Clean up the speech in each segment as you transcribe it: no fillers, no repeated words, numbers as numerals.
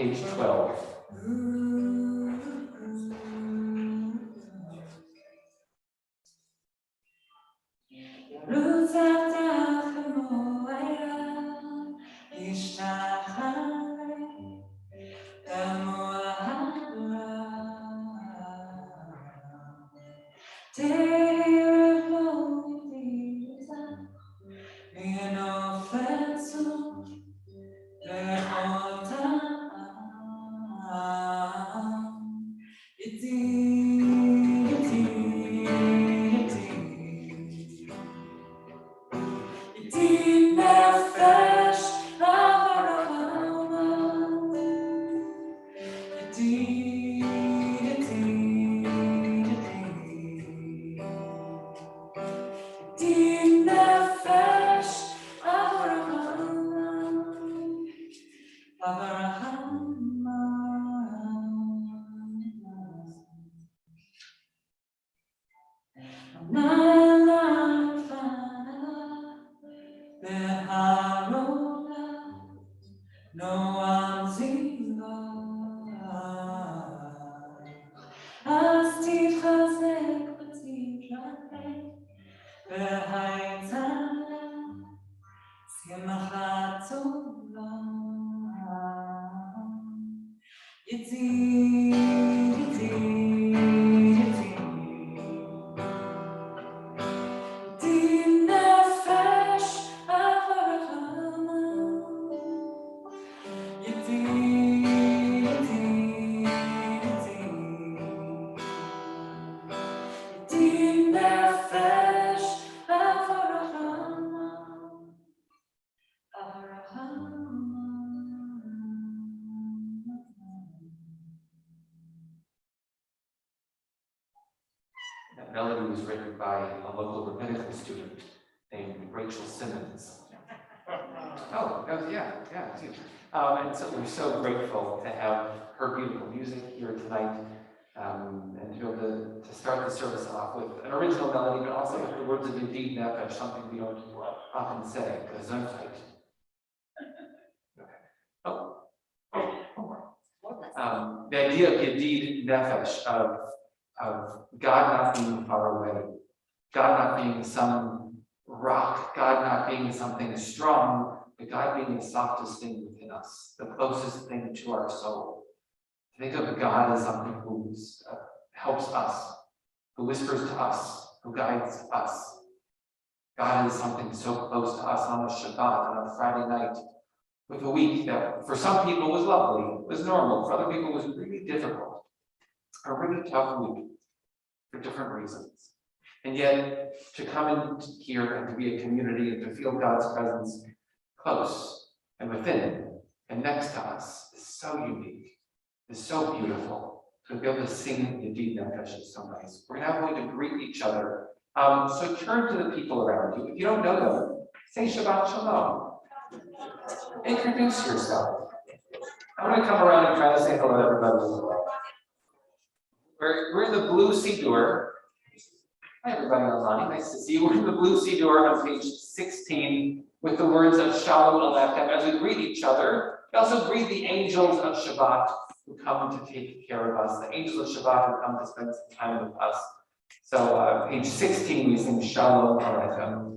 page 12. That melody was written by a local rabbinical student named Rachel Simmons. Oh, yeah. And so we're so grateful to have her beautiful music here tonight, and to be able to start the service off with an original melody, but also with the words of Yedid Nefesh, something we don't often say, Gesundheit. The idea of Yedid Nefesh, of God not being far away, God not being some rock, God not being something strong, but God being the softest thing within us, the closest thing to our soul. Think of God as something who helps us, who whispers to us, who guides us. God is something so close to us on a Shabbat, on a Friday night, with a week that for some people was lovely, was normal, for other people was really difficult, a really tough week for different reasons. And yet, to come in here and to be a community and to feel God's presence close and within and next to us is so unique, is so beautiful. To be able to sing Yedid Nefesh is so nice. We're now going to greet each other. So turn to the people around you. If you don't know them, say Shabbat Shalom. Introduce yourself. I'm going to come around and try to say hello to everybody as well. We're in the blue Siddur. Hi, everybody online. Nice to see you. We're in the blue Siddur on page 16 with the words of Shalom Aleichem. As we greet each other, we also greet the angels of Shabbat who come to take care of us, the angels of Shabbat who come to spend some time with us. So, page 16, we sing Shalom Aleichem.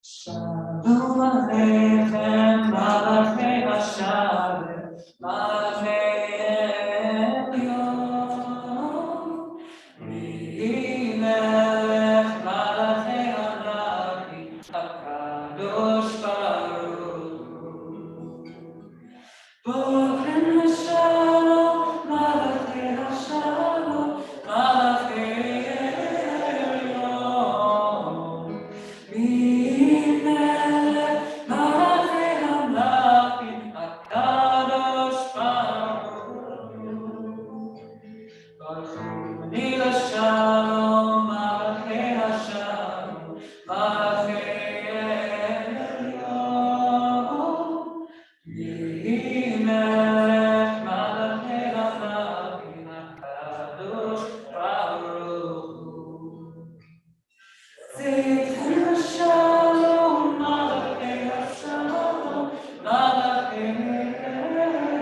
Shalom Aleichem, Malachei HaShalom, Malachei Elyon, Melech Malachei HaNachim, HaKadosh Baruch Hu. Bochen HaShalom, Malachei HaShalom, Malachei Elyon, Melech Malachei HaNachim, HaKadosh Baruch Hu. Balchuni l'shalom, Malachei HaShalom, Malachei Elyon, Melech Malachei HaNachim, HaKadosh Baruch Hu. Tzidken l'shalom, Malachei HaShalom, Malachei Elyon.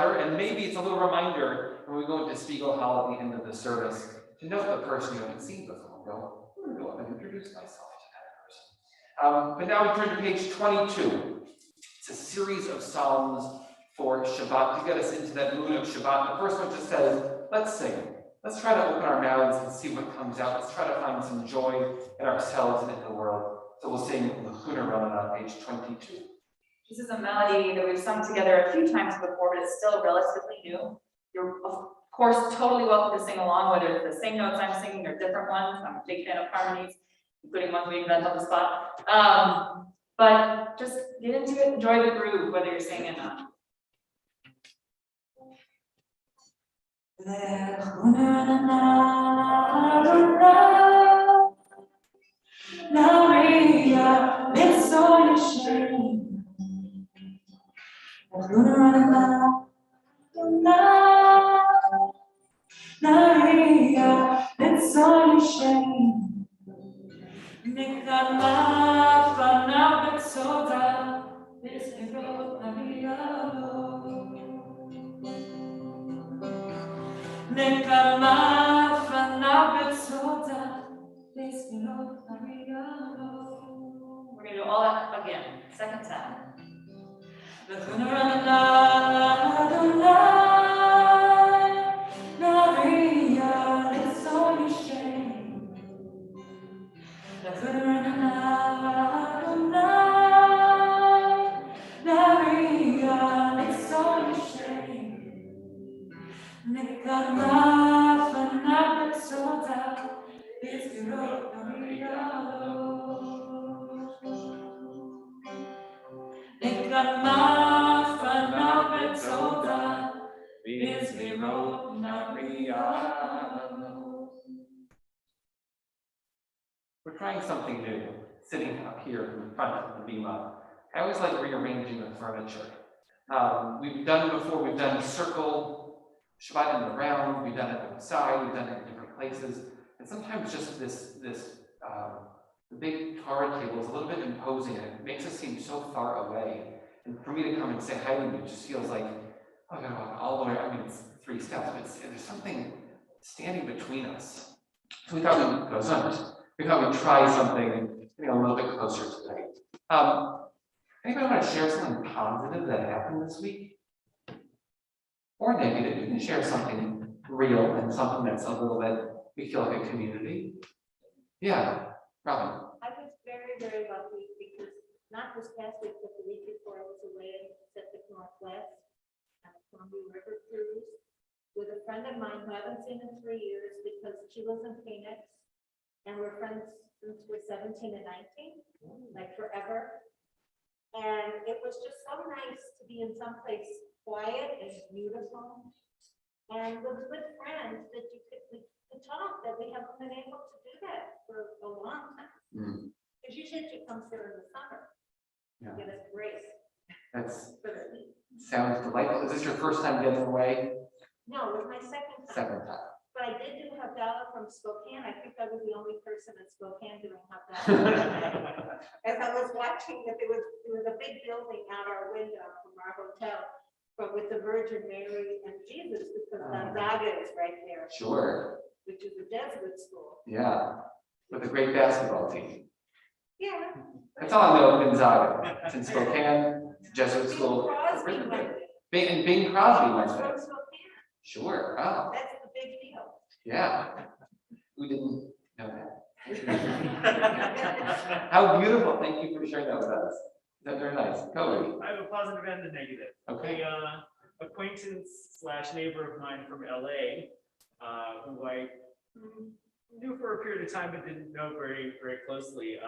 other, and maybe it's a little reminder when we go into Spiegel Hall at the end of the service to note the person you haven't seen before and go, I'm going to go up and introduce myself to that person. But now we turn to page 22. It's a series of Psalms for Shabbat to get us into that mood of Shabbat. The first one just says, let's sing. Let's try to open our mouths and see what comes out. Let's try to find some joy in ourselves and in the world. So we'll sing L'chuna Run on page 22. This is a melody that we've sung together a few times before, but it's still relatively new. You're, of course, totally welcome to sing along, whether it's the same notes I'm singing or different ones. I'm a big fan of harmonies, including ones we invent on the spot. But just get into it, enjoy the groove, whether you're singing or not. We're going to do all that again, second time. We're trying something new, sitting up here in front of the bima. I always like rearranging the furniture. We've done before, we've done circle, Shabbat in the round, we've done it outside, we've done it in different places. And sometimes just the big Torah table is a little bit imposing and it makes us seem so far away. And for me to come and say hi to you just feels like, oh, I gotta walk all the way. I mean, it's 3 steps, but there's something standing between us. So we thought we'd go somewhere. We thought we'd try something a little bit closer today. Anybody want to share something positive that happened this week? Or negative? You can share something real and something that's a little bit, we feel like a community. Yeah, Robin. I was very, very lucky because not this past week, but the week before, I was away in the Pacific Northwest on a Columbia River cruise with a friend of mine who I haven't seen in 3 years because she lives in Phoenix. And we're friends since we're 17 and 19, like forever. And it was just so nice to be in some place quiet and beautiful. And with good friends that you could talk, that we haven't been able to do that for a long time. Because usually she comes here in the summer. Yeah. Get us grace. Sounds delightful. Is this your first time getting away? No, it was my second time. Second time. But I did do Havdalah from Spokane. I think I was the only person in Spokane doing Havdalah. As I was watching that there was a big building out our window from our hotel, but with the Virgin Mary and Jesus, because Gonzaga is right there. Sure. Which is a Jesuit school. Yeah, with a great basketball team. Yeah. That's all I know of Gonzaga. It's in Spokane, it's a Jesuit school. Crosby went there. And Bing Crosby went From there. Spokane. Sure. Oh. That's the big deal. Yeah. Who didn't know that? How beautiful. Thank you for sharing that with us. That's very nice. Cody. I have a positive and a negative. Okay. A acquaintance / neighbor of mine from LA, who I knew for a period of time but didn't know very, very closely.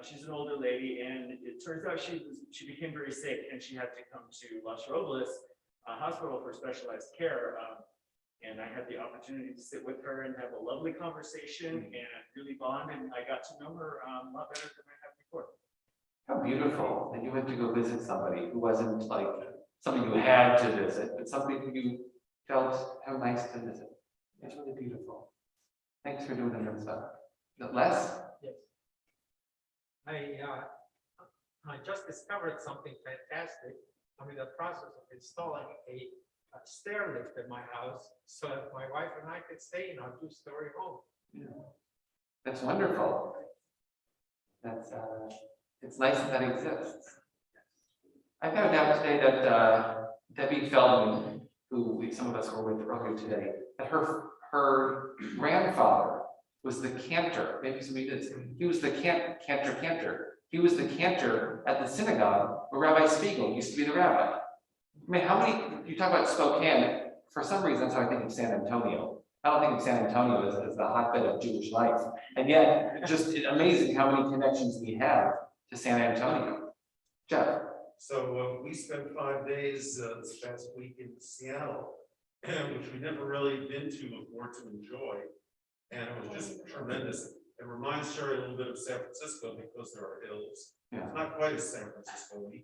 She's an older lady, and it turns out she became very sick, and she had to come to Los Robles Hospital for specialized care. And I had the opportunity to sit with her and have a lovely conversation and really bond. And I got to know her a lot better than I have before. How beautiful that you went to go visit somebody who wasn't like somebody you had to visit, but somebody who you felt how nice to visit. It's really beautiful. Thanks for doing that stuff. Les? Yes. I just discovered something fantastic. I'm in the process of installing a stair lift at my house so that my wife and I can stay in our two-story home. Yeah. That's wonderful. That's, it's nice that that exists. I found out today that Debbie Feldman, who some of us were with earlier today, that her grandfather was the cantor. Maybe somebody did. He was the cantor. He was the cantor at the synagogue where Rabbi Spiegel used to be the rabbi. I mean, how many, you talk about Spokane, for some reason, that's how I think of San Antonio. I don't think of San Antonio as the hotbed of Jewish life. And yet, just amazing how many connections we have to San Antonio. Jeff. So we spent 5 days this past week in Seattle, which we've never really been to before to enjoy. And it was just tremendous. It reminds Sherry a little bit of San Francisco because there are hills. Yeah. It's not quite as San Francisco-y,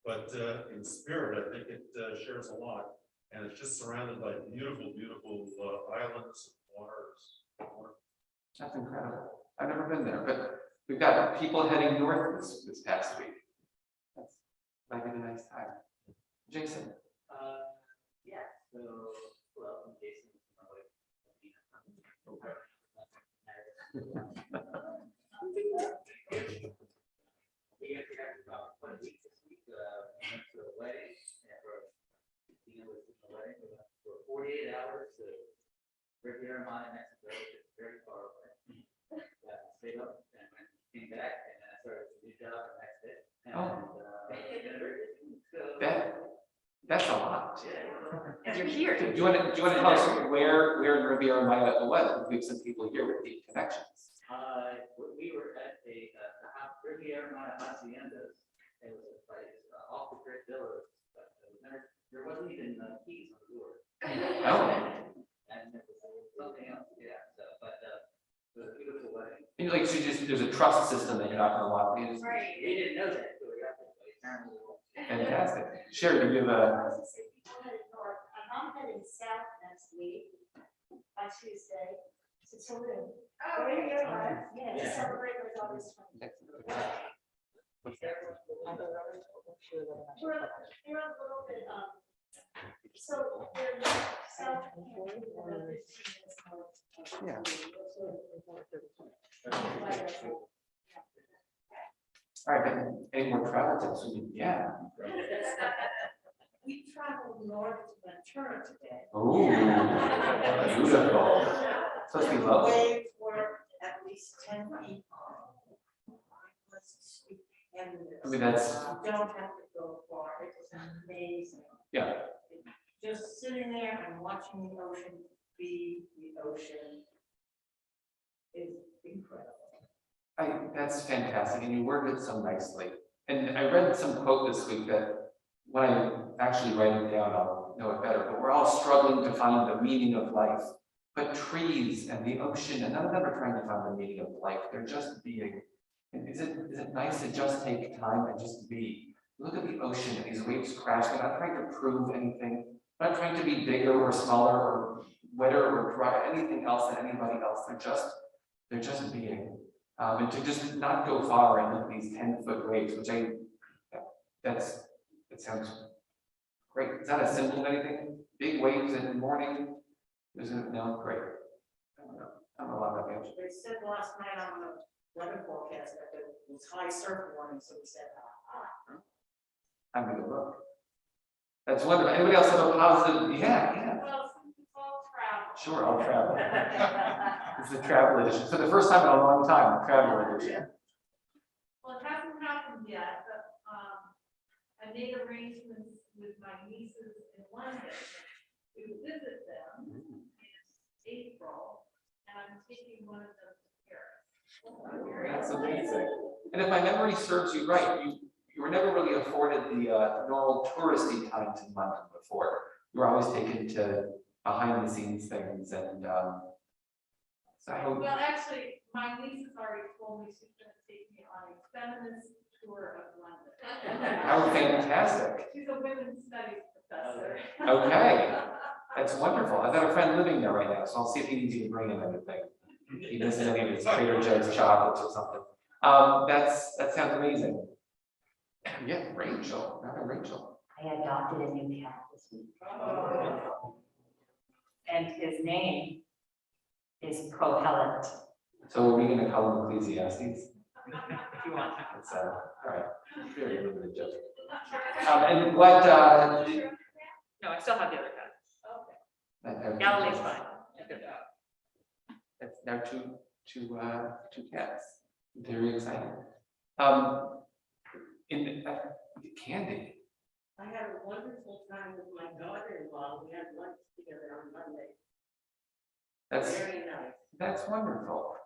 but in spirit, I think it shares a lot. And it's just surrounded by beautiful, beautiful islands and waters. That's incredible. I've never been there, but we've got people heading north this past week. That's might be a nice time. Jason. Yeah, so, well, Jason, we actually had about 1 week this week, went to a wedding, and was in the wedding, we went for 48 hours to Riviera Maya, Mexico, which is very far away. Stayed up and came back, and then I started a new job the next day. That's a lot. And you're here. Do you want to tell us where in Riviera Maya was? We have some people here with deep connections. We were at the Riviera Maya Haciendas. It was a place off the grid villa, but there wasn't even keys on the door. Oh. And it was something else, yeah. So, but it was a beautiful wedding. And like, so there's a trust system that you're not going to lock in. Right. We didn't know that until we got there, but apparently. Fantastic. Sherry, do you have a? I'm heading south next week on Tuesday to Tulum. Oh, Where yeah. you are, yeah, to Yeah. celebrate with August 20th. We're a little bit, so we're south. of Tulum, about 15 minutes north of Yeah. Tulum. All right, any more travel tips? Yeah. We traveled north to Ventura today. Oh, beautiful. Supposed to be lovely. Waves were at least 10 feet. I mean, that's, You don't have to go far, it was amazing. yeah. Just sitting there and watching the ocean be the ocean is incredible. That's fantastic, and you worded it so nicely. And I read some quote this week that when I actually write it down, I'll know it better, but we're all struggling to find the meaning of life. But trees and the ocean, and none of them are trying to find the meaning of life. They're just being. And is it nice to just take time and just be? Look at the ocean and these waves crash. They're not trying to prove anything. They're not trying to be bigger or smaller or wetter or dry, anything else than anybody else. They're just being. And to just not go far and look at these 10-foot waves, which it sounds great. Is that a symbol of anything? Big waves in the morning? No, great. I don't know. I don't know a lot about the ocean. They said last night on the weather forecast that there was high surf warning, so we said, I'm gonna look. That's wonderful. Anybody else have a positive? Yeah. Well, since it's all travel. Sure, I'll travel. It's the travel edition. For the first time in a long time, the travel edition. Well, it hasn't happened yet, but I made arrangements with my nieces in London to visit them in April, and I'm taking one of them to Paris. That's amazing. And if my memory serves you right, you were never really afforded the normal touristy times in London before. You were always taken to behind the scenes things and so. Well, actually, my niece has already told me she's gonna take me on a feminist tour of London. How fantastic. She's a women's studies professor. Okay. That's wonderful. I've got a friend living there right now, so I'll see if he needs you to bring him anything. He doesn't any of his Trader Joe's chocolates or something. That sounds amazing. Yeah, Rachel, another Rachel. I I adopted a new cat this week. And his name is Kohelet, So are we gonna call him Ecclesiastes? if you want. It's, all right, very limited joke. And what, No, I still have the other cat. that- Galilee's fine. That's now two cats. Very exciting. In Candy, I had a wonderful time with my daughter-in-law. We had lunch together on Monday. that's Very nice. that's wonderful.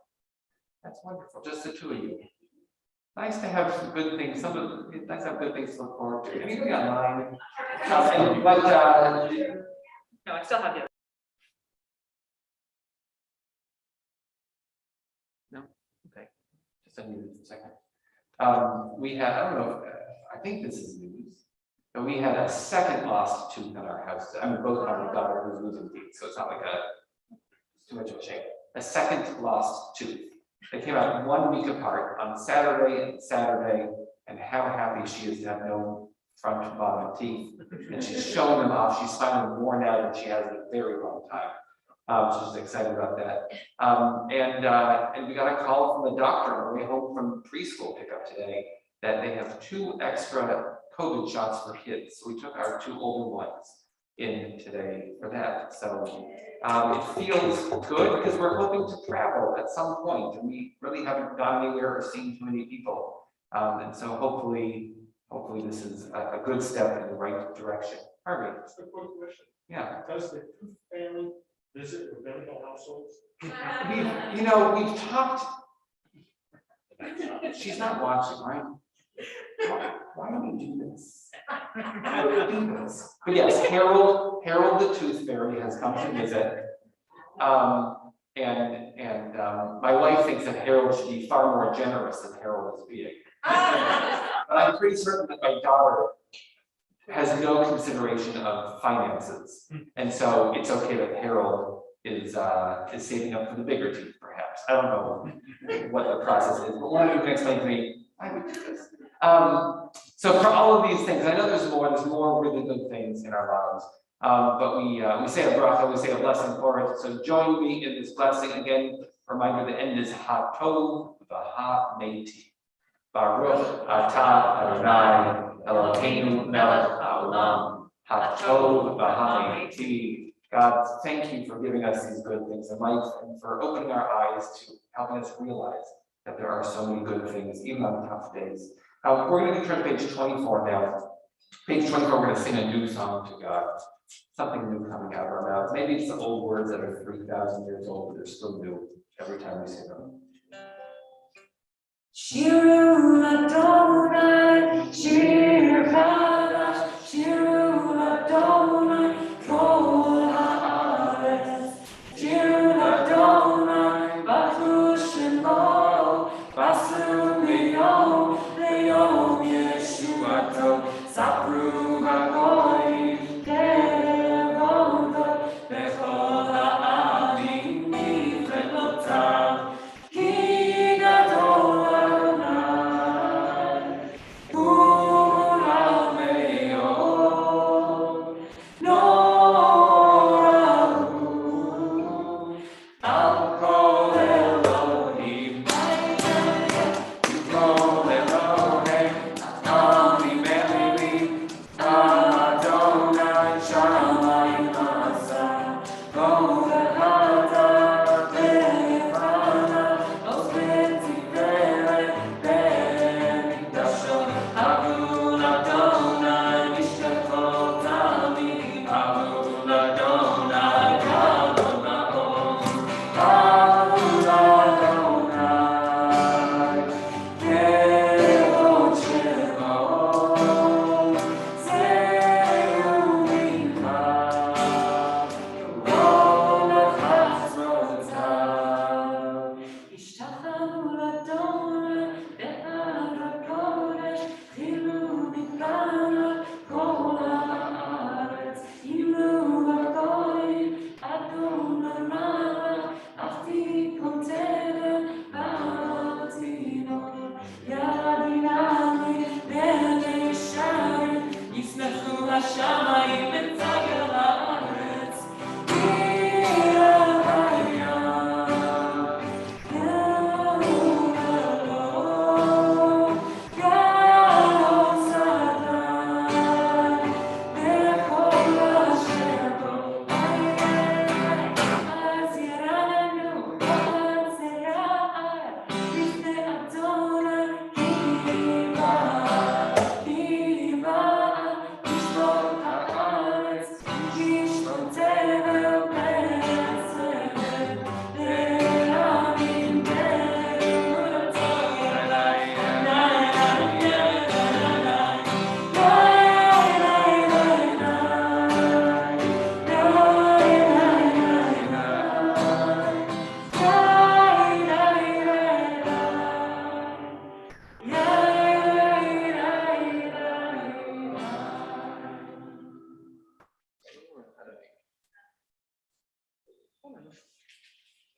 That's wonderful. Just the two of you. Nice to have some good things. It's nice to have good things to look forward to. Anything online? And what? No, I still have the other. No. Okay. Just unmute for a second. We had. I don't know. I think this is news. But we had a second lost tooth in our house. I mean, both have a daughter who's losing teeth, so it's not like it's too much of a shame. A second lost tooth. They came out 1 week apart on Saturday, and how happy she is to have no front and bottom teeth. And she's showing them off. She's finally worn out, and she has in a very long time. She's excited about that. And we got a call from the doctor on the way home from preschool pickup today that they have 2 extra COVID shots for kids. So we took our 2 older ones in today for that. So it feels good because we're hoping to travel at some point, and we really haven't gone anywhere or seen too many people. And so hopefully this is a good step in the right direction. Harvey, That's a quick question. yeah. Does the family visit rabbinical households? We've talked. She's not watching, right? Why do we do this? Why do we do this? But yes, Harold the Tooth Fairy has come to visit. My wife thinks that Harold should be far more generous than Harold is being. But I'm pretty certain that my daughter has no consideration of finances. And so it's okay that Harold is saving up for the bigger teeth, perhaps. I don't know what the process is, but one of you can explain to me, why would we do this? So for all of these things, I know there's more really good things in our lives. But we say a bracha, we say a blessing for it. So join me in this blessing again. Reminder, the end is Hatov v'Hameti. Baruch atah Adonai Eloheinu melech haolam. Hatov v'Hameti. God, thank you for giving us these good things in life and for opening our eyes to helping us realize that there are so many good things, even on tough days. We're going to turn to page 24 now. Page 24, we're going to sing a new song to God. Something new coming out of our mouths. Maybe it's the old words that are 3,000 years old, but they're still new every time we sing them. Shiru Adonai, Shir Chadash, Shiru Adonai, Kol Haaretz, Shiru Adonai, Baruch Shemo, Basu Liyom, Liyom Yeshuato, Sapru Hagoyim, Tevodo, Bechol Ha'amim, Nifrelotav, Ki Gadol Adonai.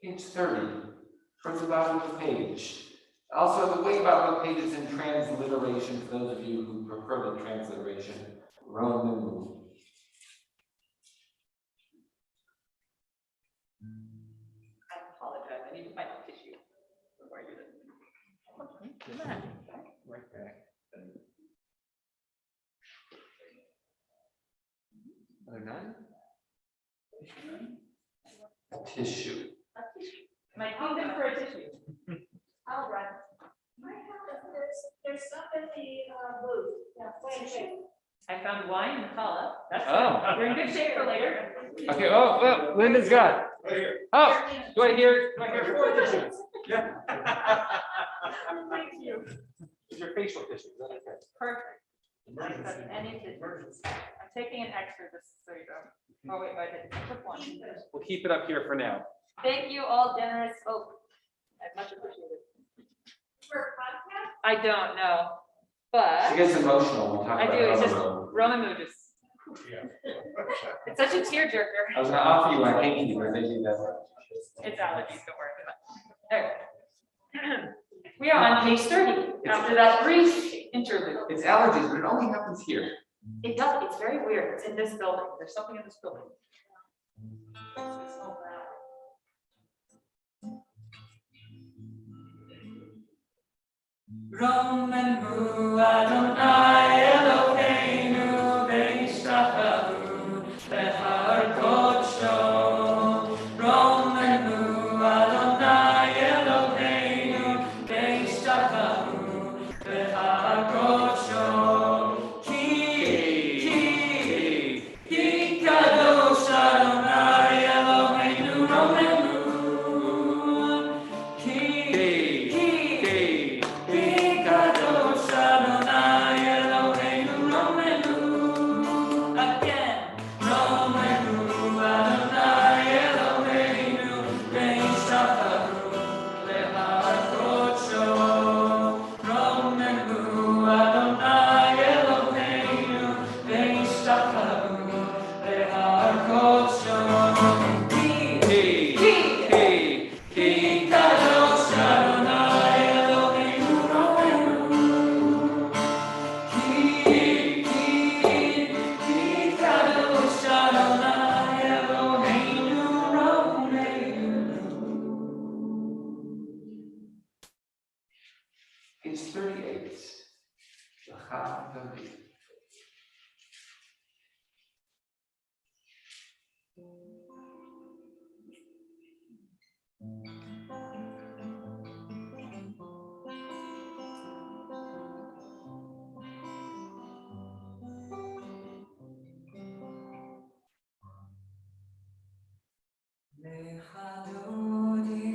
Page 30, towards the bottom of the page. Also, the way about the page is in transliteration, for those of you who prefer the transliteration, Roman. I apologize, I need to find the tissue before I do this. Right back. Another 9? Tissue. My kingdom for a tissue. I'll run. There's some in the booth. Yeah, wait. I found wine and challah. That's Oh. good. We're in good shape for later. Okay, oh, well, Linda's got. Right here. Oh, do I hear 4 tissues? Yeah. Thank you. Your facial tissue, is that okay? Perfect. Emergency. Any tissue. I'm taking an extra just so you go. Oh, wait, I did. I took one. We'll keep it up here for now. Thank you, all generous folk. I much appreciated. For a podcast? I don't know, She but gets emotional when we talk I about do, it's just Roman. Roman Mooges. Yeah. It's such a tearjerker. I was gonna offer you a hanky, but maybe that's. It's allergies, don't worry about it. Okay. We are on page 30, after that brief interlude. It's allergies, but it only happens here. It does, it's very weird, it's in this building, there's something in this building. Roman Mu Adonai Eloheinu Ve'ishtachavu Behar Kodsho. Roman Mu Adonai Eloheinu Ve'ishtachavu Behar Kodsho. Ki Kadosh Adonai Eloheinu Roman Mu. Kadosh Adonai Eloheinu Romenu. Again, Romenu Adonai Eloheinu Ve'ishtachavu Behar Kodsho. Romenu Adonai Eloheinu Ve'ishtachavu Behar Kodsho. Ki Kadosh Adonai Eloheinu Romenu. Ki Kadosh Adonai Eloheinu Romenu. Page 38. L'cha David. Lechadodi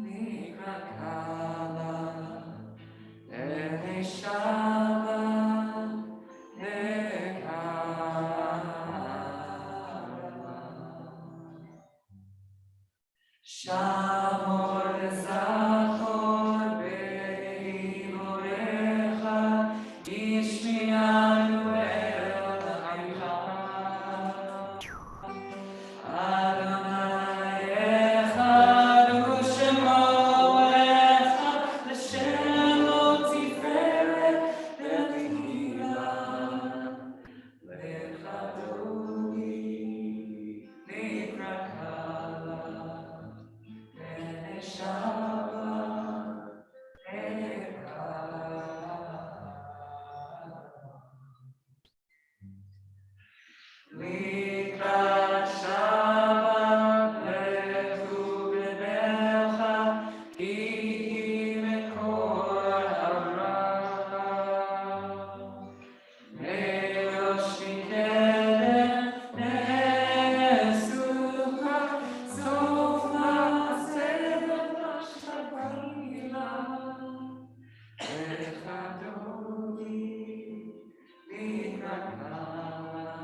likrakala, Shabbat Shamor Zachor Be'imorecha Ishmianu El Ha'ilach Adonai Echad U'Shemo Echad L'Shemo Tiferet Le'Tfilah Lechadodi Nikra Kala Shabbat Likrat Shabbat levu b'necha ki mekor hara Me'rosh mikeden ne'esucha sof ma'aseh v'mashtabila Echadodi likrat kala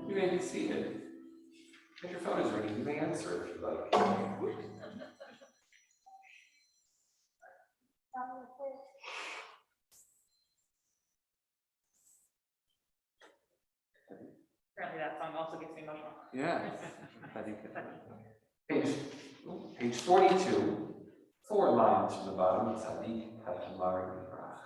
You may be seated. If your phone is ringing, you may answer if you like. Apparently that song also gets me emotional. Yeah. I think page 42, 4 lines from the bottom. Tzadik Hatamar Yivrach.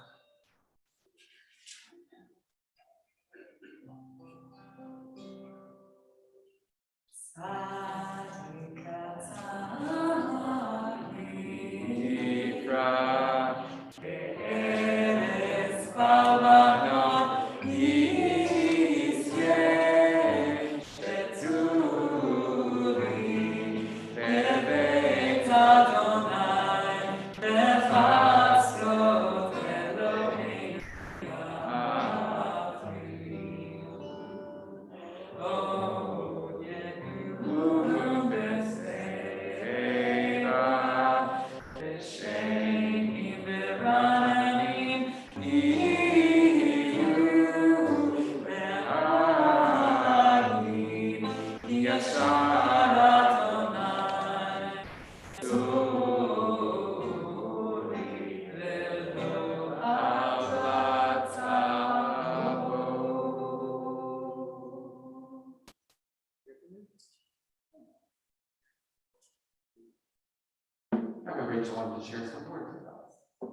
readers wanted to share some words with us.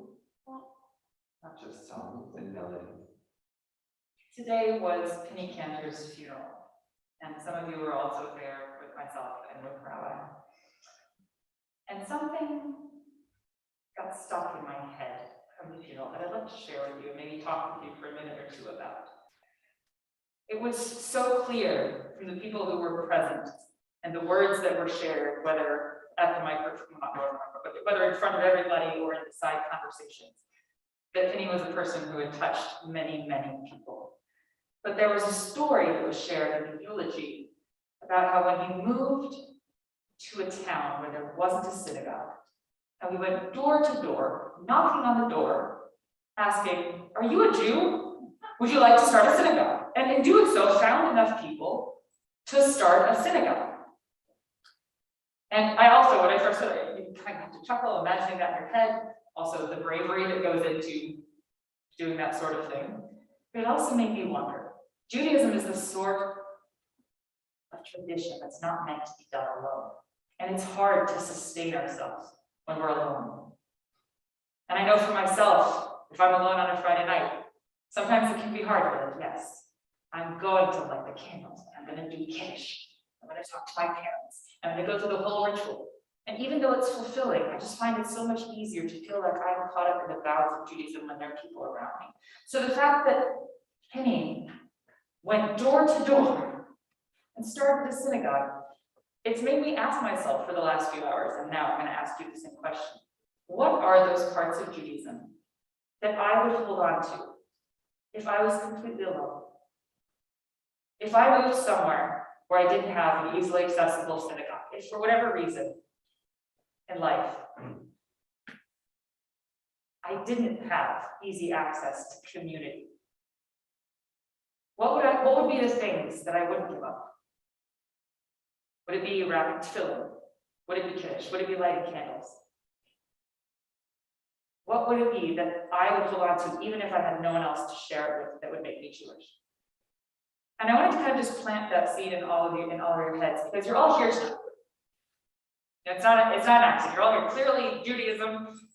Not just songs and melody. Today was Penny Cantor's funeral, and some of you were also there with myself and with Rabbi. And something got stuck in my head from the funeral that I'd like to share with you, and maybe talk with you for a minute or two about. It was so clear from the people who were present and the words that were shared, whether at the microphone, but whether in front of everybody or in the side conversations, that Penny was a person who had touched many, many people. But there was a story that was shared in the eulogy about how when he moved to a town where there wasn't a synagogue, and we went door to door, knocking on the door, asking, "Are you a Jew? Would you like to start a synagogue?" And in doing so, found enough people to start a synagogue. And I also, when I first said it, you kind of have to chuckle, imagining that in your head, also the bravery that goes into doing that sort of thing. But it also made me wonder, Judaism is the sort of tradition that's not meant to be done alone. And it's hard to sustain ourselves when we're alone. And I know for myself, if I'm alone on a Friday night, sometimes it can be hard, but yes, I'm going to light the candles, I'm going to do Kiddush, I'm going to talk to my parents, I'm going to go through the whole ritual. And even though it's fulfilling, I just find it so much easier to feel like I'm caught up in the vows of Judaism when there are people around me. So the fact that Penny went door to door and started a synagogue, it's made me ask myself for the last few hours, and now I'm going to ask you the same question. What are those parts of Judaism that I would hold on to if I was completely alone? If I moved somewhere where I didn't have an easily accessible synagogue, if for whatever reason in life I didn't have easy access to community, what would be the things that I wouldn't give up? Would it be wrapping tefillin? Would it be Kiddush? Would it be lighting candles? What would it be that I would hold on to even if I had no one else to share it with that would make me Jewish? And I wanted to kind of just plant that seed in all of you, in all of your heads, because you're all here tonight. It's not an accident. You're all here clearly Judaism,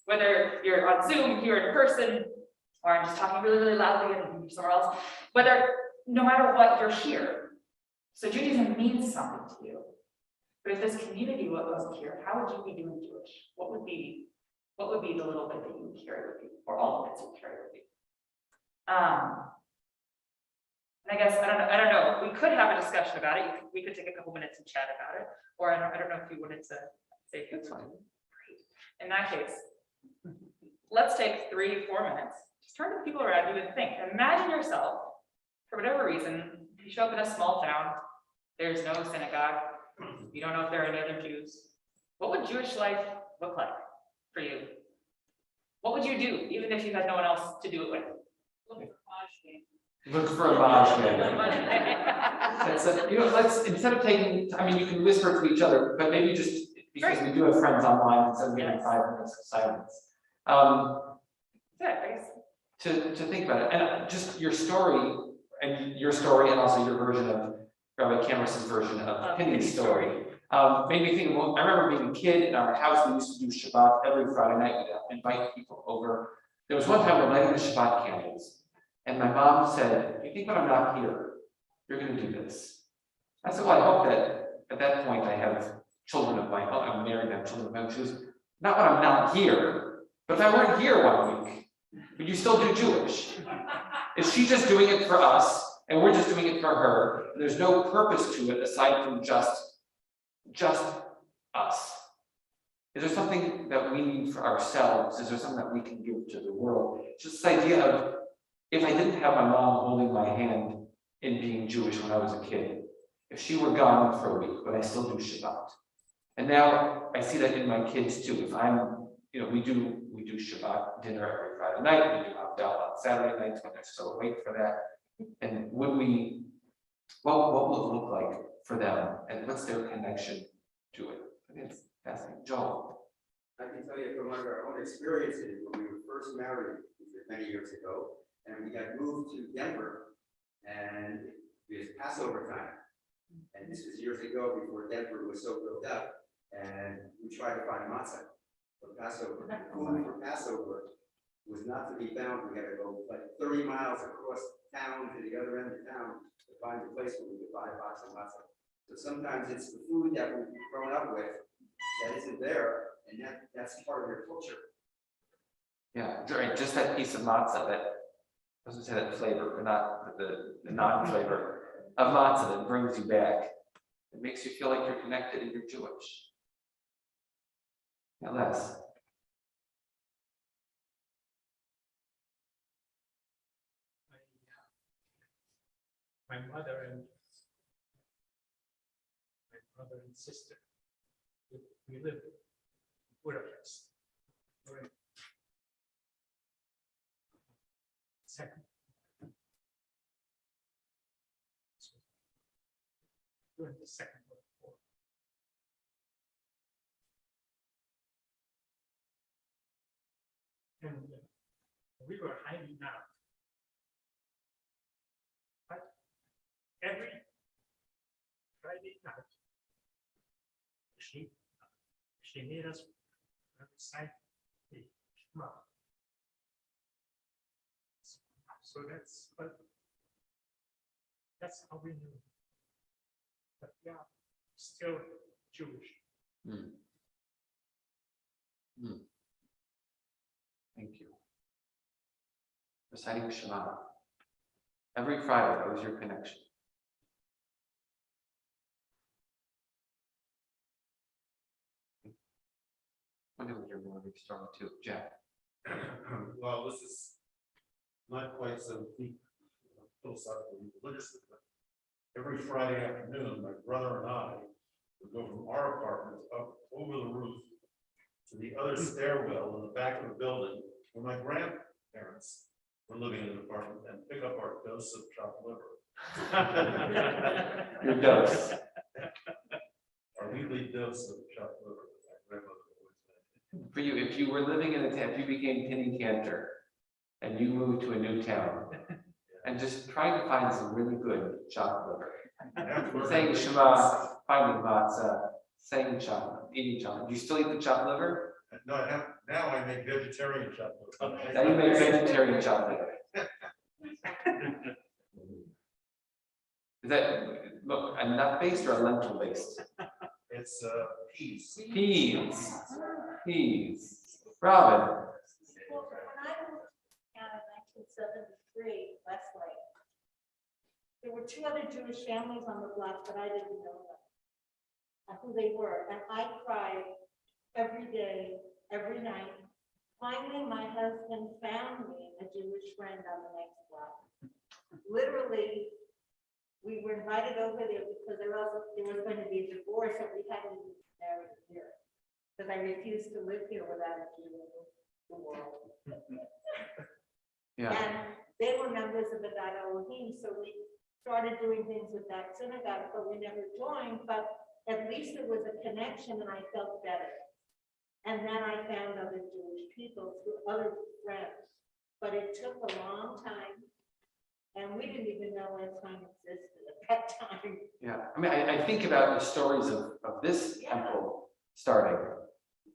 whether you're on Zoom, here in person, or I'm just talking really, really loudly and somewhere else, no matter what, you're here. So Judaism means something to you. But if this community wasn't here, how would you be doing Jewish? What would be the little bit that you would carry with you, or all of it you would carry with you? And I guess, I don't know, we could have a discussion about it. We could take a couple minutes and chat about it, or I don't know if you wanted to say it's fine. Great. In that case, let's take 3-4 minutes. Just turn to the people around you and think. Imagine yourself, for whatever reason, you show up in a small town, there's no synagogue, you don't know if there are any other Jews. What would Jewish life look like for you? What would you do, even if you had no one else to do it with? Look for a Maj let's, instead of taking, you can whisper to each other, but maybe just, because we do have friends online, instead of giving 5 minutes of silence. To think about it, and just your story, and also your version of Rabbi Cameron's version of Penny's story, made me think. Well, I remember being a kid in our house. We used to do Shabbat every Friday night. We'd invite people over. There was one time we lighted the Shabbat candles, and my mom said, "You think when I'm not here, you're going to do this?" I said, "Well, I hope that at that point I have children of my own. I'm married. I have children of my own." She goes, "Not when I'm not here, but if I weren't here 1 week, would you still do Jewish? Is she just doing it for us, and we're just doing it for her? There's no purpose to it aside from just us. Is there something that we need for ourselves? Is there something that we can give to the world?" Just this idea of, if I didn't have my mom holding my hand in being Jewish when I was a kid, if she were gone for a week, would I still do Shabbat? And now I see that in my kids too. If I'm, we do Shabbat dinner every Friday night. We do Havdalah on Saturday nights when they're still awake for that. And what will it look like for them, and what's their connection to it? I think it's fascinating. Joel. I can tell you from our own experiences when we were first married many years ago, and we had moved to Denver, and it was Passover time. And this was years ago before Denver was so built up, and we tried to find matzah. for Passover. Food for Passover was not to be found. We had to go like 30 miles across town to the other end of town to find a place where we could buy a box of matzah. So sometimes it's the food that we've grown up with that isn't there, and that's part of your culture. Yeah, right, just that piece of matzah that, I was gonna say that flavor, but not the non-flavor of matzah that brings you back. It makes you feel like you're connected and you're Jewish. Yeah, Les. My mother and my brother and sister, we lived in Budapest. During second. During the Second World War. And we were hiding out. But every Friday night, she made us recite the Shema. So that's how we knew. But yeah, still Jewish. Thank you. Reciting Shema. Every Friday, that was your connection. I know you're more strong too, Jack. Well, this is not quite so deep philosophically religious, but every Friday afternoon, my brother and I would go from our apartment up over the roof to the other stairwell in the back of the building where my grandparents were living in an apartment and pick up our dose of chopped liver. Your dose. Our weekly dose of chopped liver. My grandmother always made. For you, if you were living in a town, if you became penny cantor and you moved to a new town and just trying to find some really good chopped liver, saying Shema, finding matzah, saying chocolate, eating chocolate. Do you still eat the chopped liver? No, now I make vegetarian chopped liver. Now you make vegetarian chopped liver. Is that a nut based or a lentil based? It's peas. Peas. Robin. Well, when I moved down in 1973, Westlake, there were two other Jewish families on the block, but I didn't know them, who they were, and I cried every day, every night. Finally, my husband found me a Jewish friend on the next block. Literally, we were invited over there because there was going to be a divorce, and we hadn't been married here. Because I refused to live here without a Jew in the world. Yeah. And they were members of the God Elohim, so we started doing things with that synagogue, but we never joined. But at least there was a connection, and I felt better. And then I found other Jewish people through other friends. But it took a long time, and we didn't even know Einstein existed at that time. Yeah. I mean, I think about the stories of this temple starting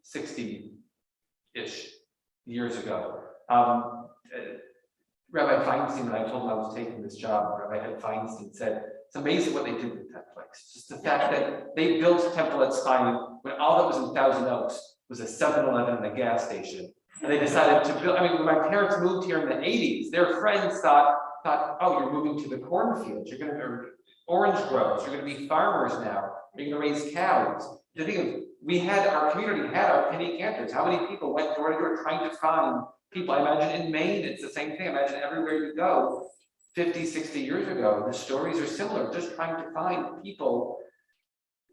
60-ish years ago. Rabbi Feinstein, when I told him I was taking this job, Rabbi Ed Feinstein said, it's amazing what they did with that place. Just the fact that they built a temple at Stein when all that was in Thousand Oaks was a 7-Eleven and a gas station. And they decided to build, I mean, when my parents moved here in the 80s, their friends thought, oh, you're moving to the cornfields, you're going to orange groves, you're going to be farmers now, you're going to raise cows. The thing is, our community had our penny cantors. How many people went door to door trying to find people? I imagine in Maine, it's the same thing. I imagine everywhere you go, 50, 60 years ago, the stories are similar, just trying to find people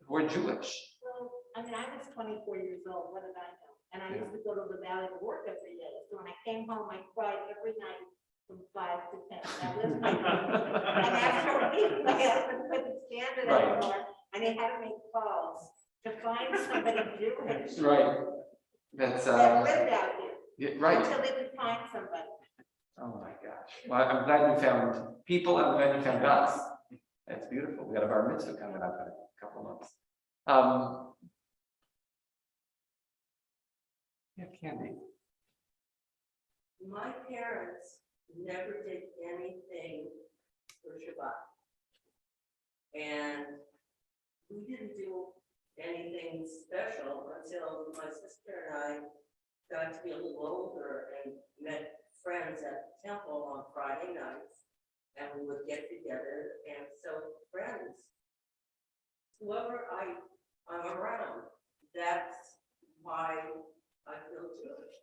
who are Jewish. So, I mean, I was 24 years old, what did I know? And I used to go to the valley to work every day. So when I came home, I cried every night from 5 to 10. That was my and after a week, my husband couldn't stand it anymore, and he had to make calls to find somebody Jewish. Right. That's that lived out here. Yeah, right. Until they could find somebody. Oh my gosh. Well, I'm glad you found people. I'm glad you found us. That's beautiful. We got a bar mitzvah coming up in a couple of months. Yeah, Candy. My parents never did anything for Shabbat. And we didn't do anything special until my sister and I got to be a little older and met friends at the temple on Friday nights. And we would get together, and so friends, whoever I'm around, that's why I feel Jewish.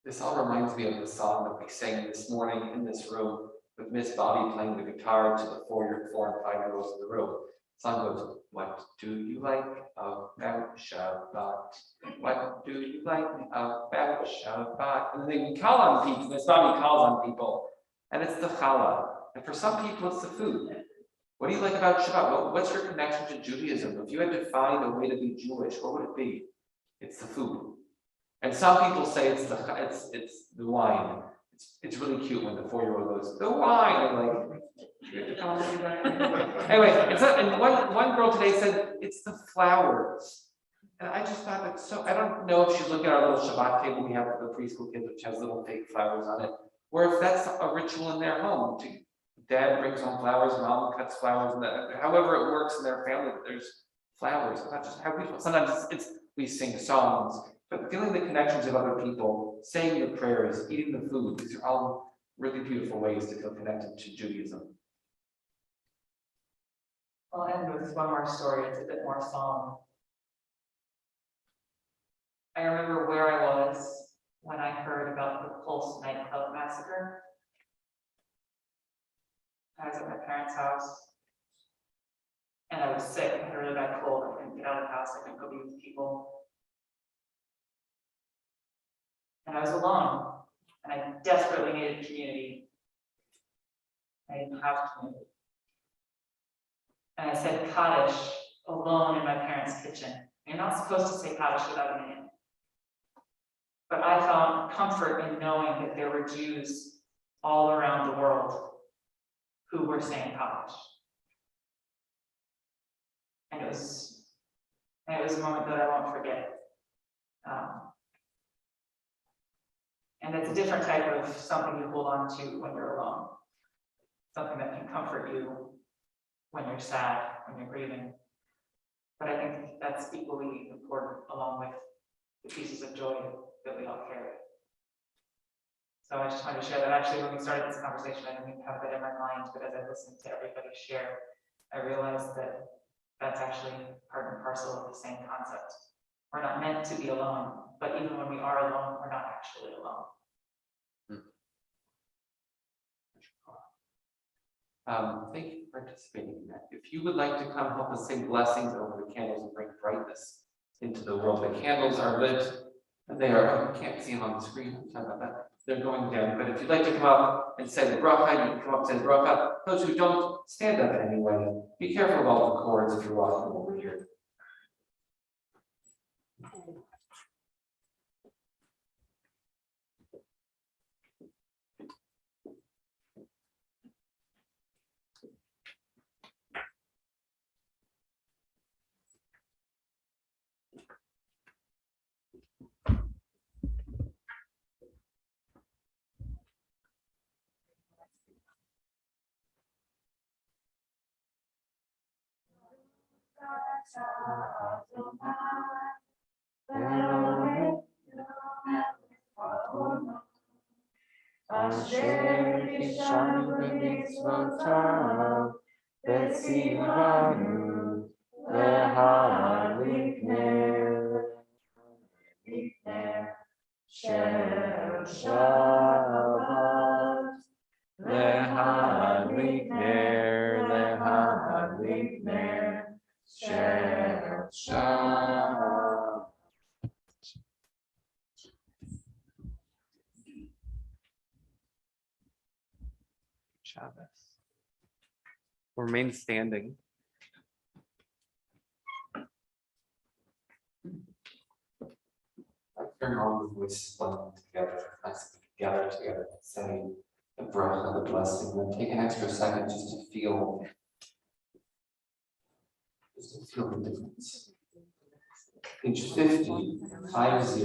This all reminds me of the song that we sang this morning in this room with Miss Bobby playing the guitar to the 4 and 5-year-olds in the room. The song goes, what do you like about Shabbat? What do you like about Shabbat? And then we call on people, Miss Bobby calls on people, and it's the challah. And for some people, it's the food. What do you like about Shabbat? What's your connection to Judaism? If you had to find a way to be Jewish, what would it be? It's the food. And some people say it's the wine. It's really cute when the 4-year-old goes, the wine. And like, you have to call me that. Anyway, and one girl today said it's the flowers. And I just thought that I don't know if she's looking at our little Shabbat table we have for the preschool kids, which has little fake flowers on it, or if that's a ritual in their home. Dad brings home flowers, mom cuts flowers, and however it works in their family, there's flowers. It's not just how beautiful. Sometimes we sing songs, but feeling the connections of other people, saying your prayers, eating the food, these are all really beautiful ways to feel connected to Judaism. I'll end with one more story. It's a bit more solemn. I remember where I was when I heard about the Pulse Nightclub massacre. I was at my parents' house, and I was sick. I had a really bad cold. I couldn't get out of the house. I couldn't go be with people. And I was alone, and I desperately needed community. I didn't have community. And I said Kaddish alone in my parents' kitchen. You're not supposed to say Kaddish without a name. But I found comfort in knowing that there were Jews all around the world who were saying Kaddish. And it was a moment that I won't forget. And it's a different type of something you hold on to when you're alone. Something that can comfort you when you're sad, when you're grieving. But I think that's equally important along with the pieces of joy that we all carry. So I just wanted to share that. Actually, when we started this conversation, I didn't even have that in my mind, but as I listened to everybody share, I realized that that's actually part and parcel of the same concept. We're not meant to be alone, but even when we are alone, we're not actually alone. Thank you for participating in that. If you would like to come help us sing blessings over the candles and bring brightness into the world, the candles are lit, and they are, you can't see them on the screen, I'm sorry about that. They're going down, but if you'd like to come up and say the bracha, you can come up and say the bracha. Those who don't, stand up anyway. Be careful of all the cords if you're walking over here. Asher Kishanu b'mitzvotav v'tzivanu leharik ner shel Shabbat leharik ner shel Shabbat. Shabbos. Remain standing. Bring all the voices blending together, together, say the bracha, the blessing, and then take an extra second just to feel the difference. Page 50, 50,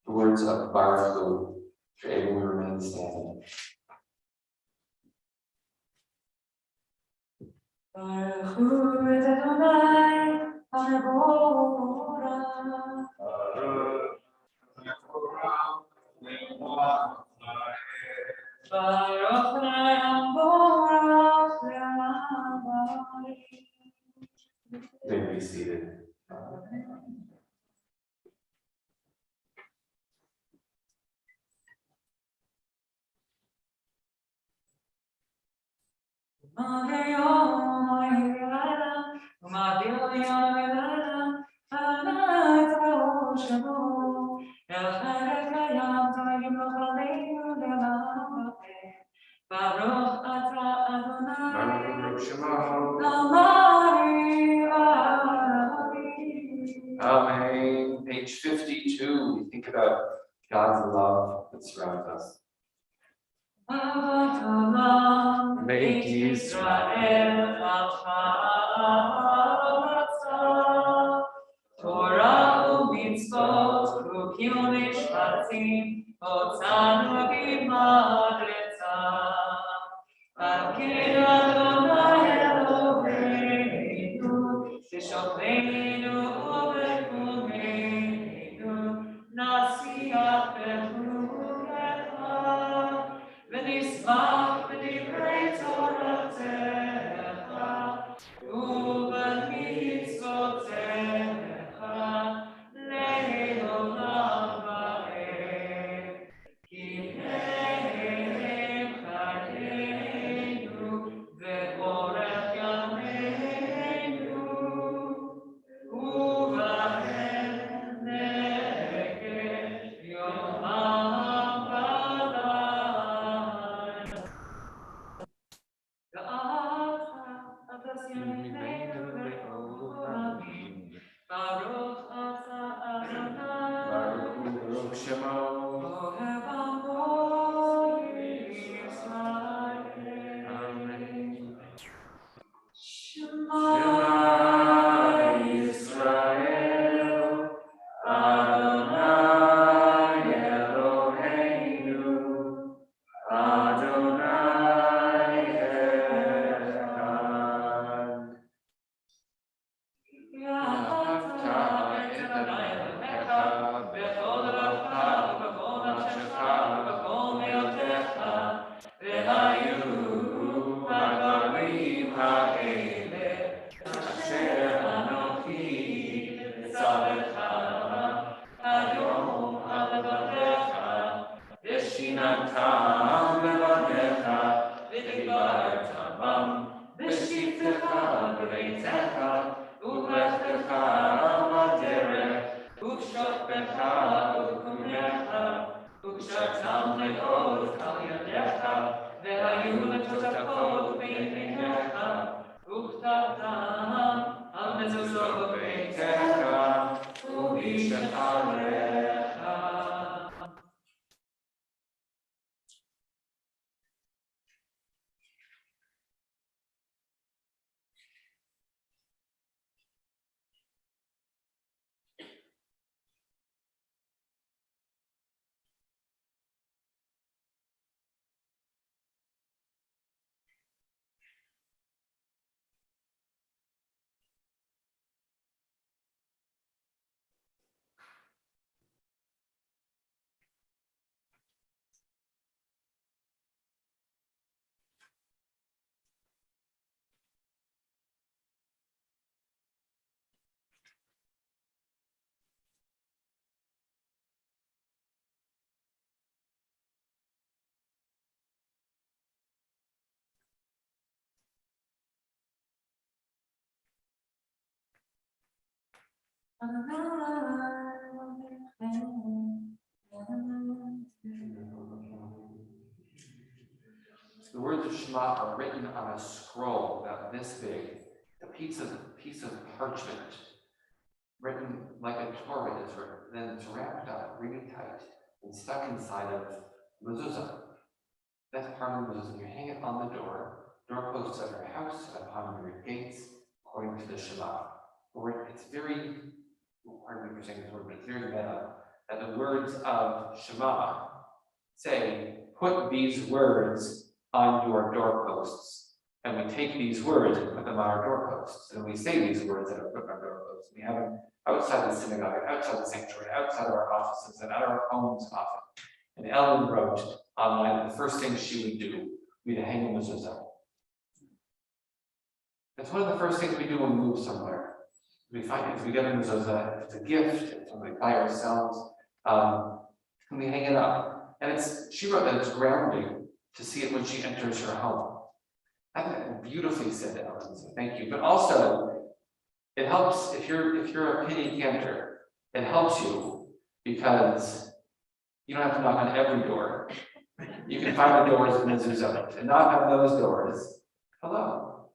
the words of Baruch Hu, if you're able to remain standing. Baruch Hu et Adonai, Hamevorach. Baruch Adonai Hamevorach le'olam. You may be seated. Baruch atah Adonai. Baruch Shema. Amen. Amen. Page 52, we think about God's love that surrounds us. Make Israel Torah u'mitzvot chukim u'mishpatim otzanu b'madreta. Baruch Adonai Eloheinu b'shofteinu u'b'kumeinu nasiach b'chukecha v'nismach b'divrei Toratecha u'b'mitzvotecha le'olam va'ed. Kinehem chayenu ve'orech yameinu u'vahem neged yomam v'layla. Baruch atah Adonai. Baruch Shema. Ohev amo Yisrael. Amen. Shema Yisrael, Adonai Eloheinu, Adonai Echad. ואהבת את אדוני אלוהיך בכל לבבך ובכל נפשך ובכל מאודך, והיו הדברים האלה אשר אנוכי מצווך היום על לבביך, ושיננתם לבביך ודיברת בם בשבתך בביתך ובלכתך בדרך, ובשוכבך ובקומך, וקשרתם מאוד על ידיך, והיו לטוטפות בין עיניך, וכתבתם על מזוזות בביתך ובשעריך. The words of Shema are written on a scroll about this big, a piece of parchment, written like a Torah is written. Then it's wrapped up really tight and stuck inside of mezuzah. That's part of the mezuzah. You hang it on the doorposts of your house and upon your gates, according to the Shema. Or it's very pardon me for saying this word, but it's very meta, that the words of Shema say, put these words on your doorposts. And we take these words and put them on our doorposts. And we say these words that are put on our doorposts. We have them outside the synagogue, outside the sanctuary, outside our offices, and at our homes often. And Ellen wrote online that the first thing she would do would be to hang a mezuzah. That's one of the first things we do when we move somewhere. We find if we get a mezuzah, if it's a gift, if we by ourselves, and we hang it up. And she wrote that it's grounding to see it when she enters her home. I think that beautifully said, Ellen, so thank you. But also, it helps if you're a penny cantor, it helps you because you don't have to knock on every door. You can find the doors with mezuzah and knock on those doors. Hello,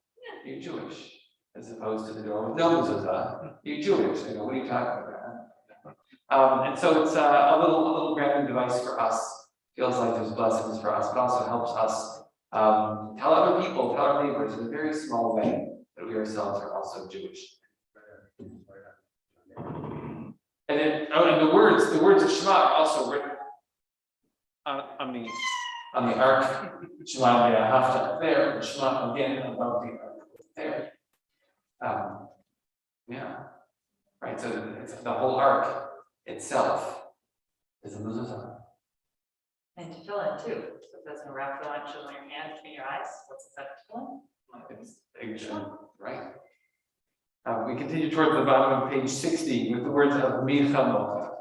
you're Jewish, as opposed to the door with no mezuzah. You're Jewish. What are you talking about? And so it's a little grounding device for us. Feels like there's blessings for us, but also helps us tell other people, tell our neighbors in a very small way that we ourselves are also Jewish. And then, and the words of Shema are also written on the ark. Shema Hafta there, and Shema again above the ark there. Right. So it's the whole ark itself is a mezuzah. And tefillin too, so it doesn't wrap the lunch on your hand between your eyes, what's that tefillin? Right. We continue towards the bottom of page 60 with the words of Milchamocha.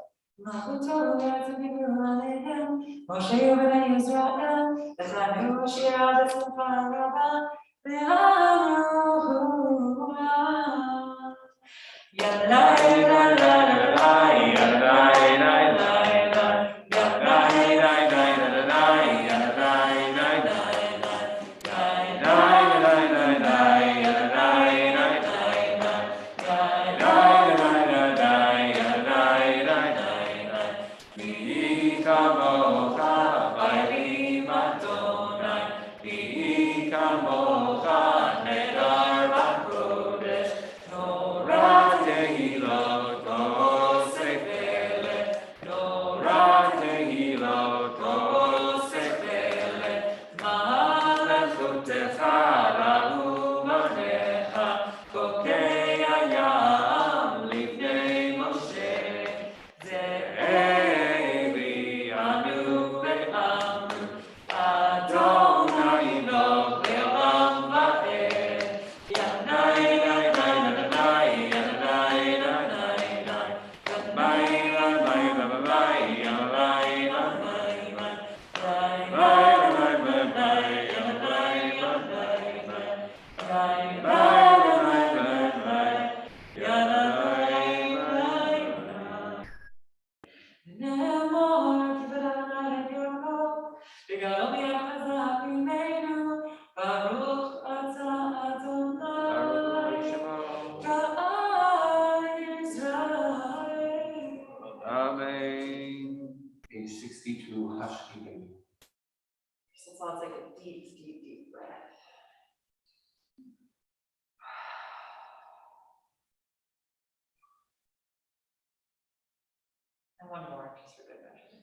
Amen. Page 62, Hashkidim. So it's like a deep, deep, deep breath. And one more, just for good measure.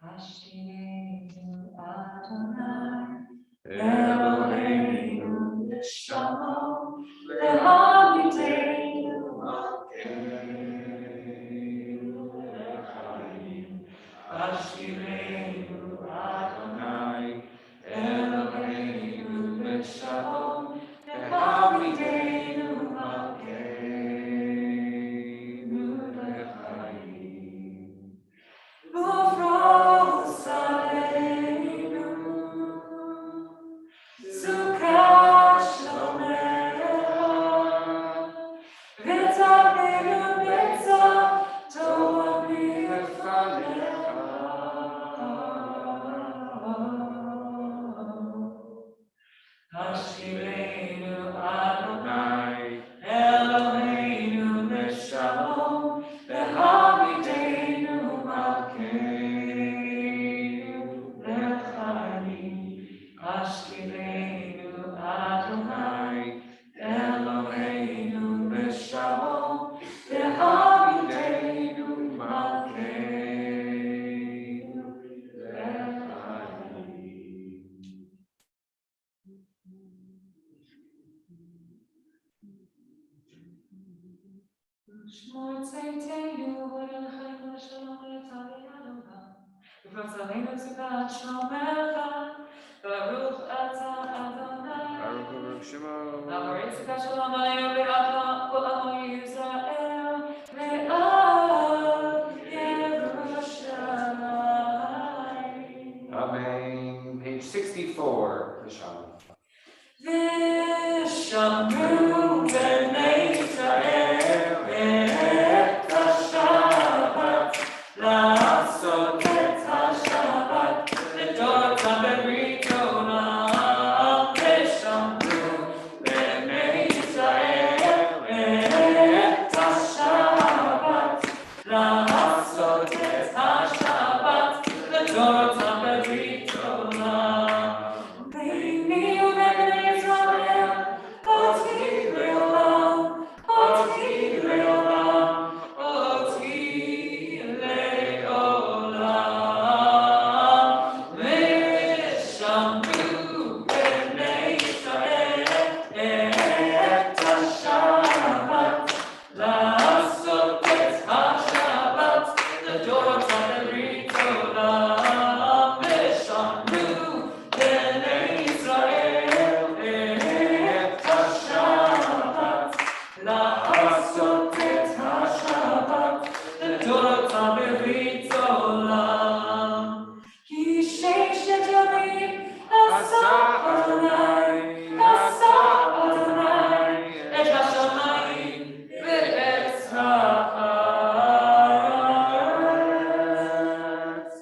Hashkidim Adonai, Eloheinu Shalom, Lehaviteinu Hashkidim Adonai, Eloheinu Shalom, Lehaviteinu Malkeinu Lechaim. V'ofros Aleinu. שמור צאתנו ולחיים לשלום לצערנו גם. ופרוץ עלינו סוכת שלומך, ברוך אתה אדוני. Baruch Shemo. נעבור סוכת שלום עלינו כל עמו ישראל, ועל ירושלים. Amen. Page 64, Vishal. ושמרו בני ישראל את השבת, לעשות את השבת לדורותם בברית עולם. ושמרו בני ישראל את השבת, לעשות את השבת לדורותם בברית עולם. ביני ובין ישראל אותי לעולם, אותי לעולם, אותי לעולם. ושמרו בני ישראל את השבת, לעשות את השבת לדורותם בברית עולם. ושמרו בני ישראל את השבת, לעשות את השבת לדורותם בברית עולם. כי ששת ימים עשה אדוני, עשה אדוני את השמיים ואת הארץ.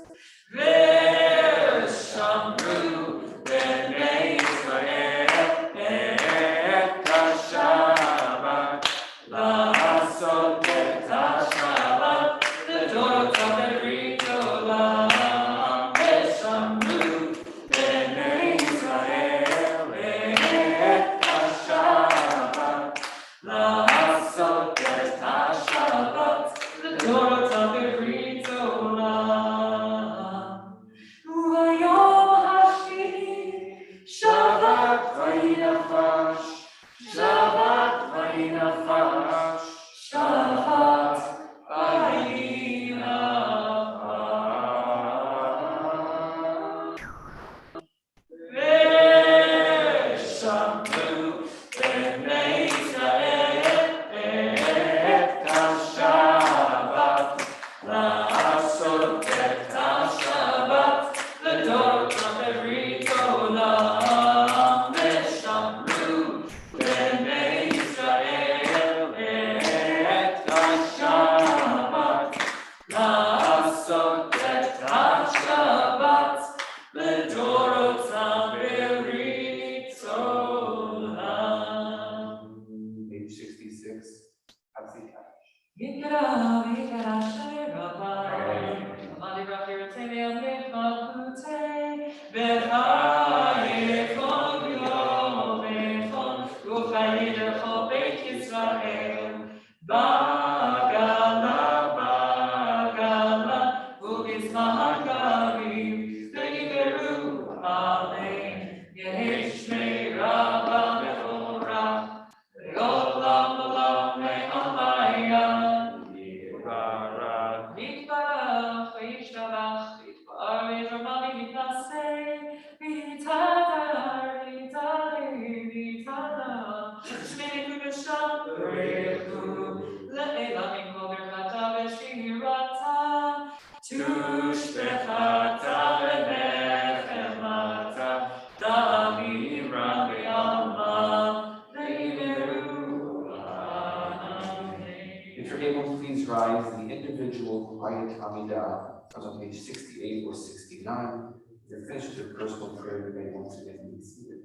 ושמרו בני ישראל את השבת, לעשות את השבת לדורותם בברית עולם. ושמרו בני ישראל את השבת, לעשות את השבת לדורותם בברית עולם. וביום השביעי שבת וינפש, שבת וינפש, שבת וינפש. ושמרו בני ישראל את השבת, לעשות את השבת לדורותם בברית עולם. ושמרו בני ישראל את השבת, לעשות את השבת לדורותם בברית עולם. Page 66, Hatzikah. יקרא ויקרא שם רבי, עמדי בחירתי וימליך מלכותי, וחיי כל יום ויכון, וחיי לכל בית ישראל. בגלה, בגלה, ובזמן קריב, ודיברו עליהם, יהי שמירה ומבורך, לעולם לעולם לעליה. Yitbarach. יתברך וישתבח, יתפאר ויתרומם ויתנשא, ויתהדר, ויתהלל, ויתהדר. שמי קודשם ברכו, לעילה מכל ברכתה ושירתה, תושבחתה ונחמתה, דאמירה בעלמא, ויאמרו אמן. If you're able, please rise. The individual quiet Amidah comes on page 68 or 69. If you're finished with your personal prayer, you may once again be seated.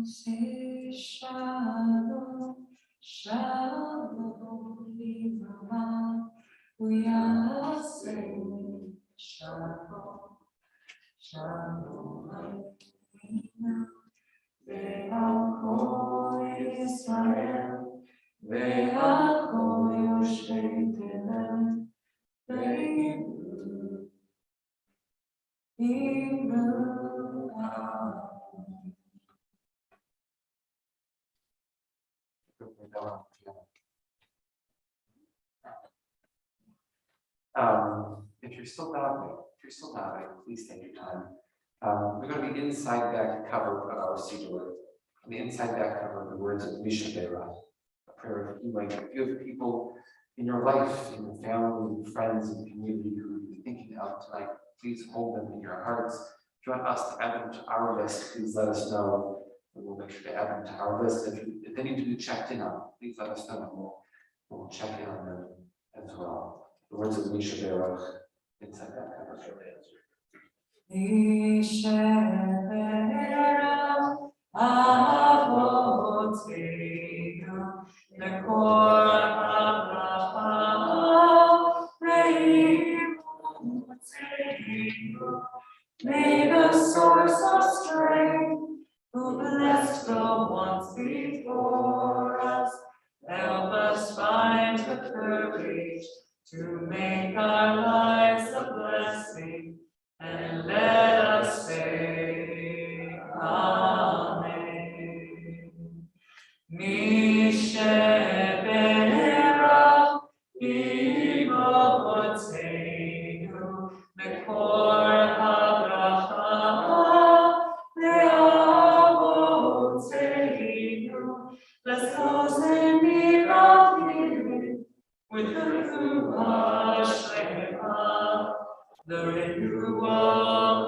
Say shalom, shalom, Israel. We are saying shalom, shalom, Aleinu. Ve'al Israel, ve'al Yoshei Tevel, ve'imru, imru. If you're still doubting, please take your time. We're going to be inside back cover of our Siddur. On the inside back cover, the words of Mishabera, a prayer of healing. If you have people in your life, in your family, friends, and community who you're thinking of tonight, please hold them in your hearts. If you want us to add them to our list, please let us know. We'll make sure to add them to our list. If they need to be checked in on, please let us know, and we'll check in on them as well. The words of Mishabera inside that cover. Mishabera Avotenu Nekor HaBracha Reimotenu. May the source of strength, who blessed the ones before us, help us find the courage to make our lives a blessing, and let us say Amen. Mishabera Imotenu Nekor HaBracha Le'avotenu. Bless those in need of healing with the Ruach Shema, the renewal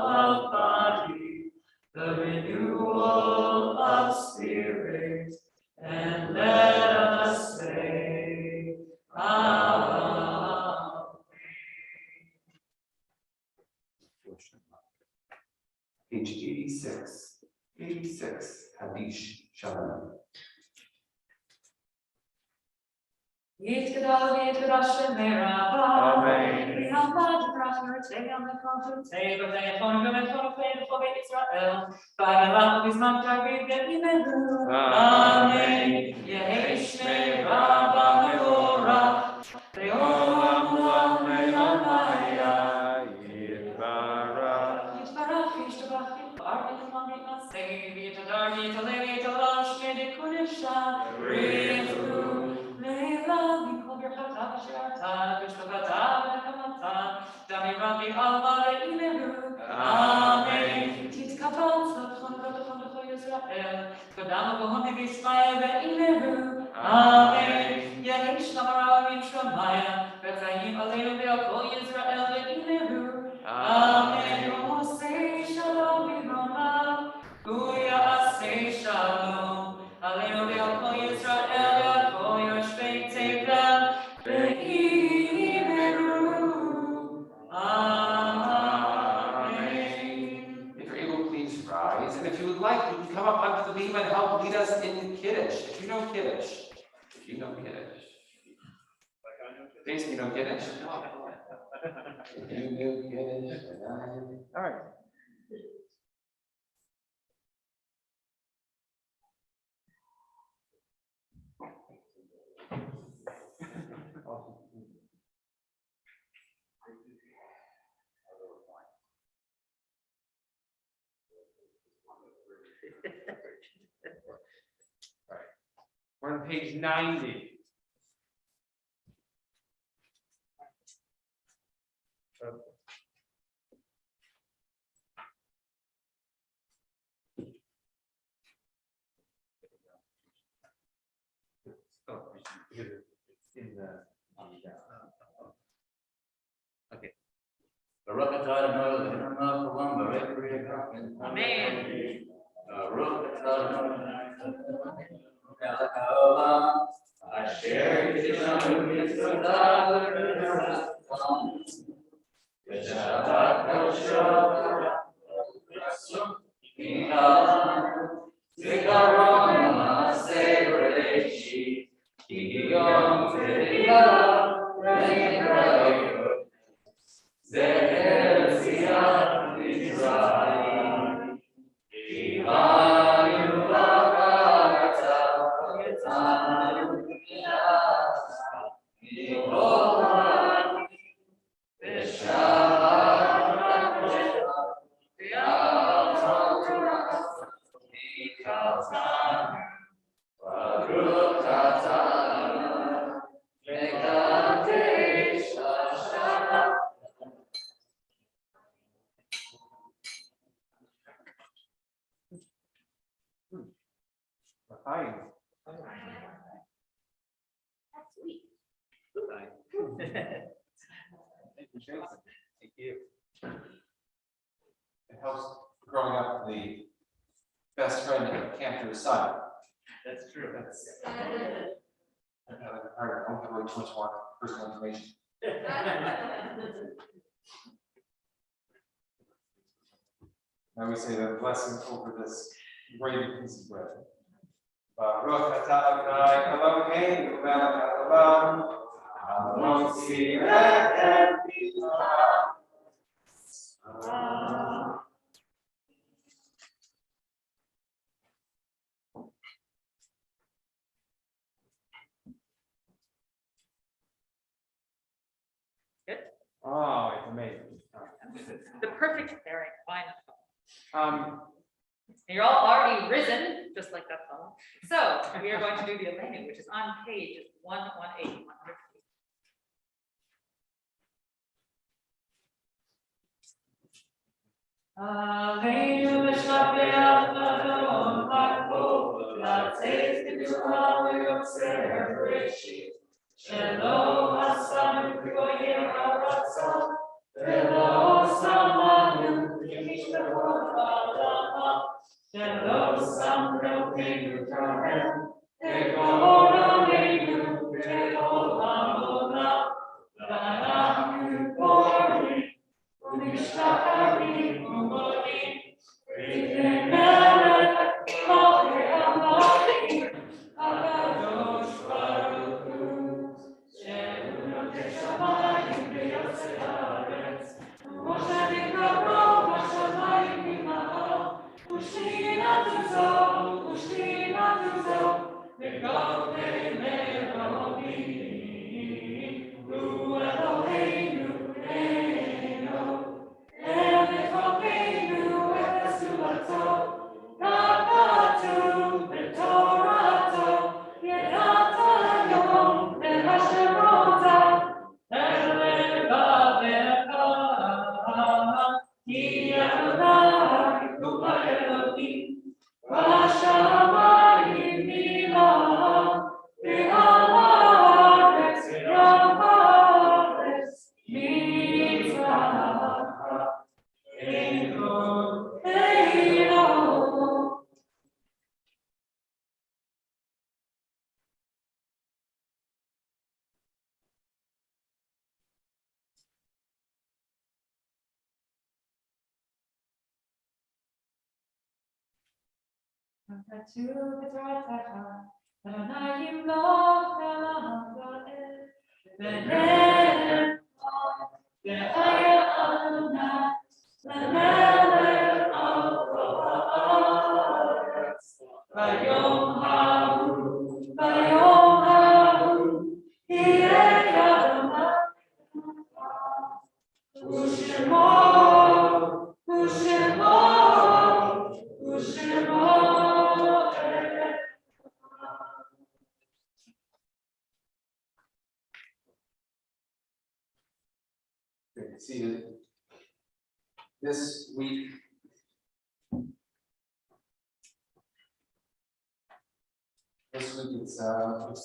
of body, the renewal of spirit, and let us say Amen. Page 86, Hadish Shalom. Yitgadal v'yitgadashem merabah. Amen. V'yamad v'rachmer te'yam v'kontu te'va v'yachon v'yachon v'yachon v'Yisrael. V'yamad v'zman tarvid v'yimeru. Amen. Yehesh merabah mevorach. Ve'olam ulam le'amaya yitbarach. Yitbarach yishtabach yitbarach yitmam yitmaseh. V'yitadar v'yitaleh v'yitalash v'yitkunisha. V'yitru. Leila, we call your Hatav Shirata, Vishwakata, Nakamata, Dami Rabbi Alma Imeru. Amen. Titkapal, Slapchon, Protocol of Israel, Kodama Bohoni Vishmaya, Imeru. Amen. Yahish Namara, Vishwamaya, Betzaim Aleinu, Ve'akol Yisrael, Imeru. Amen. Say Shalom, V'roma, Uya Asay Shalom, Aleinu, Ve'akol Yisrael, and if you would like, you can come up onto the beam and help lead us in Kiddush. If you know Kiddush. Jason, you know Kiddush? If you know Kiddush, all right. We're on page 90. Okay. Baruch atah Adonai Eloheinu melech haolam barech Amen. Baruch atah Adonai melech haolam asher yishanu mitzvotav v'mitzvotav v'shabbat kosher v'asum v'inam Thank you, Jason. Thank you. It helps growing up the best friend of Cantor's son. That's true. That's. I don't give away too much more personal information. Now we say the blessing over this great piece of bread. Baruch atah Adonai Eloheinu melech haolam, hamotzi lechem mitzrayim. Oh, it's amazing. The perfect pairing, why not? Um, And you're all already risen, just like that song. So we are going to do the Aleinu, which is on page 118. Aleinu l'shabeach Adon hakol, la'atzeis k'duha v'yotzer b'reshit, shelo hasam v'goyim ha'ratzon, v'lo samanu v'mishtabot ha'adama, shelo sam Eloheinu karem, v'kol Aleinu v'kol ha'olam, v'anachnu borim, v'mishtachavim. See, this week, it's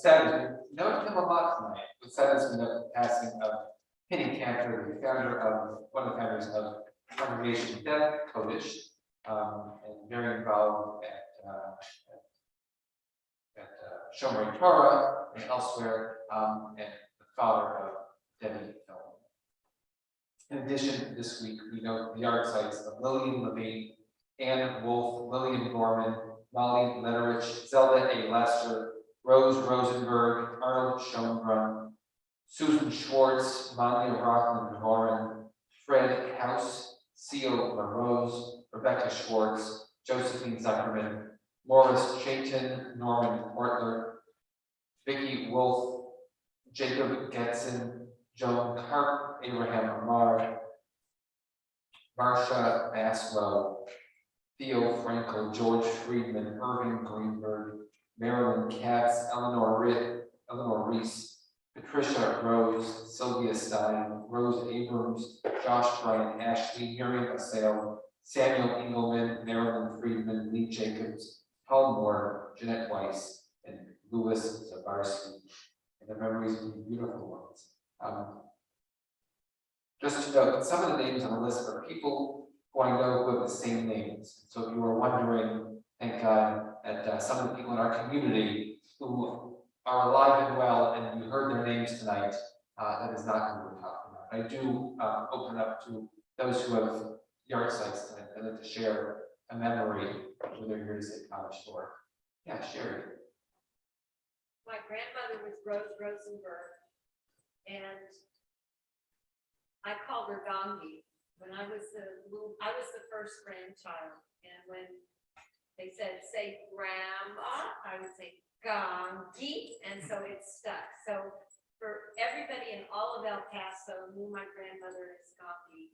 sad. No Kabbalat tonight. It's sad as the passing of Penny Cantor, the founder of one of the founders of Congregation Death Kodesh, and very involved at Shomer Torah and elsewhere, and the father of Debbie Film. In addition, this week we note the yard sites of Lillian Levine, Ann Wolf, Lillian Gorman, Molly Letterich, Zelda A. Lester, Rose Rosenberg, Arnold Schoenbrunn, Susan Schwartz, Manya Rothman Horan, Fred House, Theo LaRose, Rebecca Schwartz, Josephine Zuckerman, Morris Chayton, Norman Portler, Vicki Wolf, Jacob Getson, Joan Karp, Abraham Amar, Marsha Aswell, Theo Frankel, George Friedman, Irving Greenberg, Marilyn Katz, Eleanor Reese, Patricia Rose, Sylvia Stein, Rose Abrams, Josh Bryan Ashley, Miriam Assail, Samuel Engelman, Marilyn Friedman, Lee Jacobs, Paul Moore, Jeanette Weiss, and Louis Zabarsky. And the memories of the beautiful ones. Just to note, some of the names on the list are people who I know who have the same names. So if you were wondering, thank God that some of the people in our community who are alive and well, and you heard their names tonight, that is not who we're talking about. I do open up to those who have yard sites tonight, and to share a memory who they're here to say college for. Yeah, Sherry. My grandmother was Rose Rosenberg, and I called her Gandhi. When I was I was the first grandchild, and when they said, say grandma, I would say Gandhi, and so it stuck. So for everybody in all of El Paso knew my grandmother as Gandhi,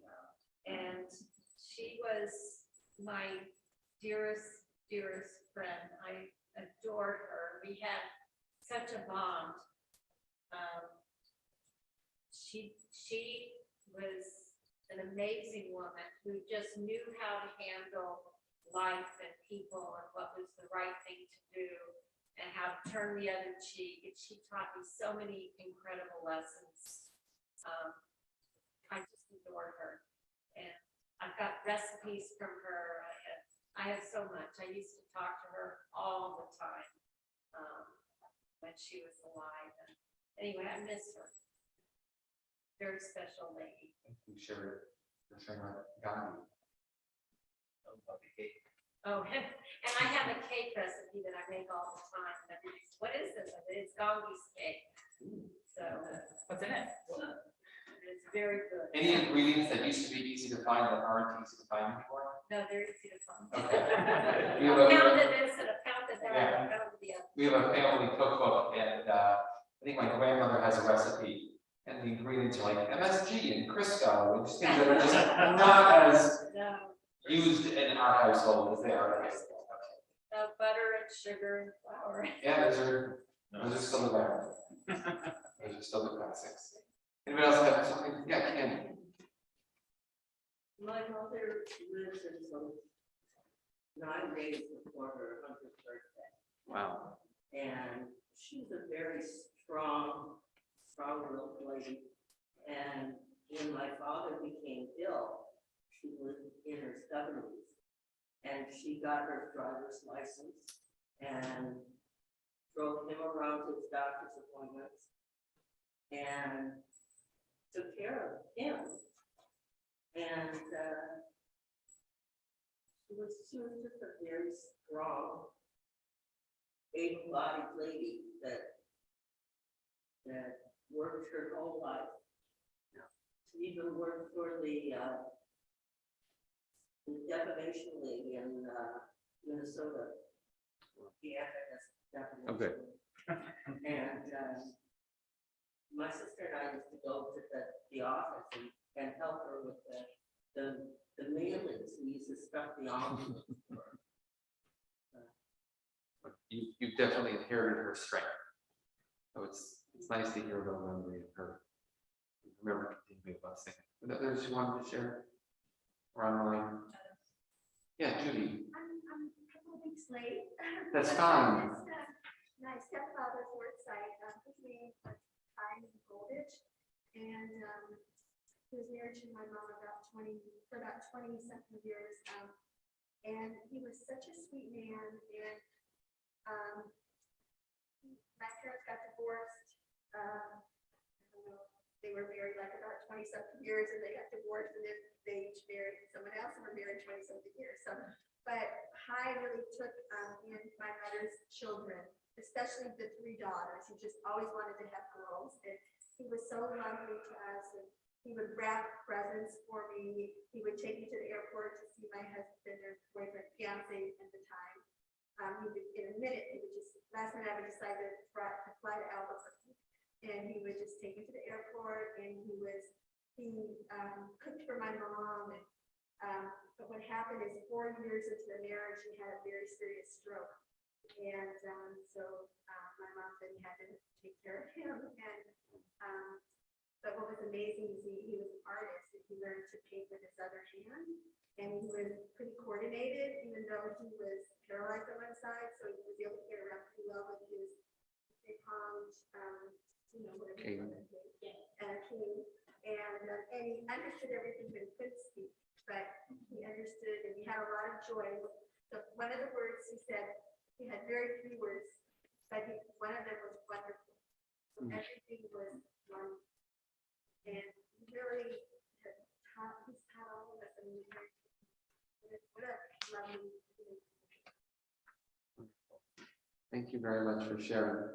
and she was my dearest, dearest friend. I adored her. We had such a bond. She was an amazing woman who just knew how to handle life and people and what was the right thing to do and how to turn the other cheek. And she taught me so many incredible lessons. I just adore her. And I've got recipes from her. I have so much. I used to talk to her all the time when she was alive. And anyway, I miss her. Very special lady. Thank you, Sherry, for sharing our Gandhi. Oh, and I have a cake recipe that I make all the time. And everybody's, what is this? It's Gandhi's cake. So What's in it? it's very good. Any ingredients that used to be easy to find that aren't easy to find anymore? No, they're easy to find. Okay. A pound of this and a pound of that, Yeah. and a pound of the other. We have a family cookbook, and I think my grandmother has a recipe, and the ingredients are like MSG and Crisco, and just things that are just not as No, used in our household as they are. no butter and sugar and flour. Yeah, those are still around. Those are still the classics. Anybody else have something? Yeah, Candy. My mother lives until 9 days before her 100th birthday. Wow. And she's a very strong-willed lady. And when my father became ill, she was in her 70s. And she got her driver's license and drove him around to his doctor's appointments and took care of him. And she was just a very strong, able-bodied lady that worked her whole life. She even worked for the defamation league in Minnesota. The defamation. Okay. And my sister and I used to go to the office and help her with the mailings. We used to stuff the envelopes. You've definitely inherited her strength. So it's nice to hear about memory of her. Remember continuing about things. But others you wanted to share? Or online? Yeah, Judy. I'm a couple of weeks late. That's fine. My stepfather's work site, his name was Time Goldich, and he was married to my mom for about 20 something years. And he was such a sweet man, and my parents got divorced. I don't know, they were married like about 20 something years, and they got divorced, and then they each married someone else and were married 20 something years. So, but Hy really took in my mother's children, especially the 3 daughters. He just always wanted to have girls, and he was so lovely to us. And he would wrap presents for me. He would take me to the airport to see my husband or boyfriend, fiance at the time. He would, in a minute, he would just, last minute I would decide to fly to Albuquerque. And he would just take me to the airport, and he cooked for my mom. And, but what happened is 4 years into the marriage, he had a very serious stroke. And so my mom said he had to take care of him. And but what was amazing is he was an artist, and he learned to paint with his other hand. And he was pretty coordinated, even though he was paralyzed on one side. So he was able to get around pretty well with his 3-pound whatever King. you want to say, king. And he understood everything that he could speak, but he understood and he had a lot of joy. So one of the words he said, he had very few words, but one of them was wonderful. So everything was wonderful. And he really has taught, he's taught all of us. I mean, what a lovely. Thank you very much for sharing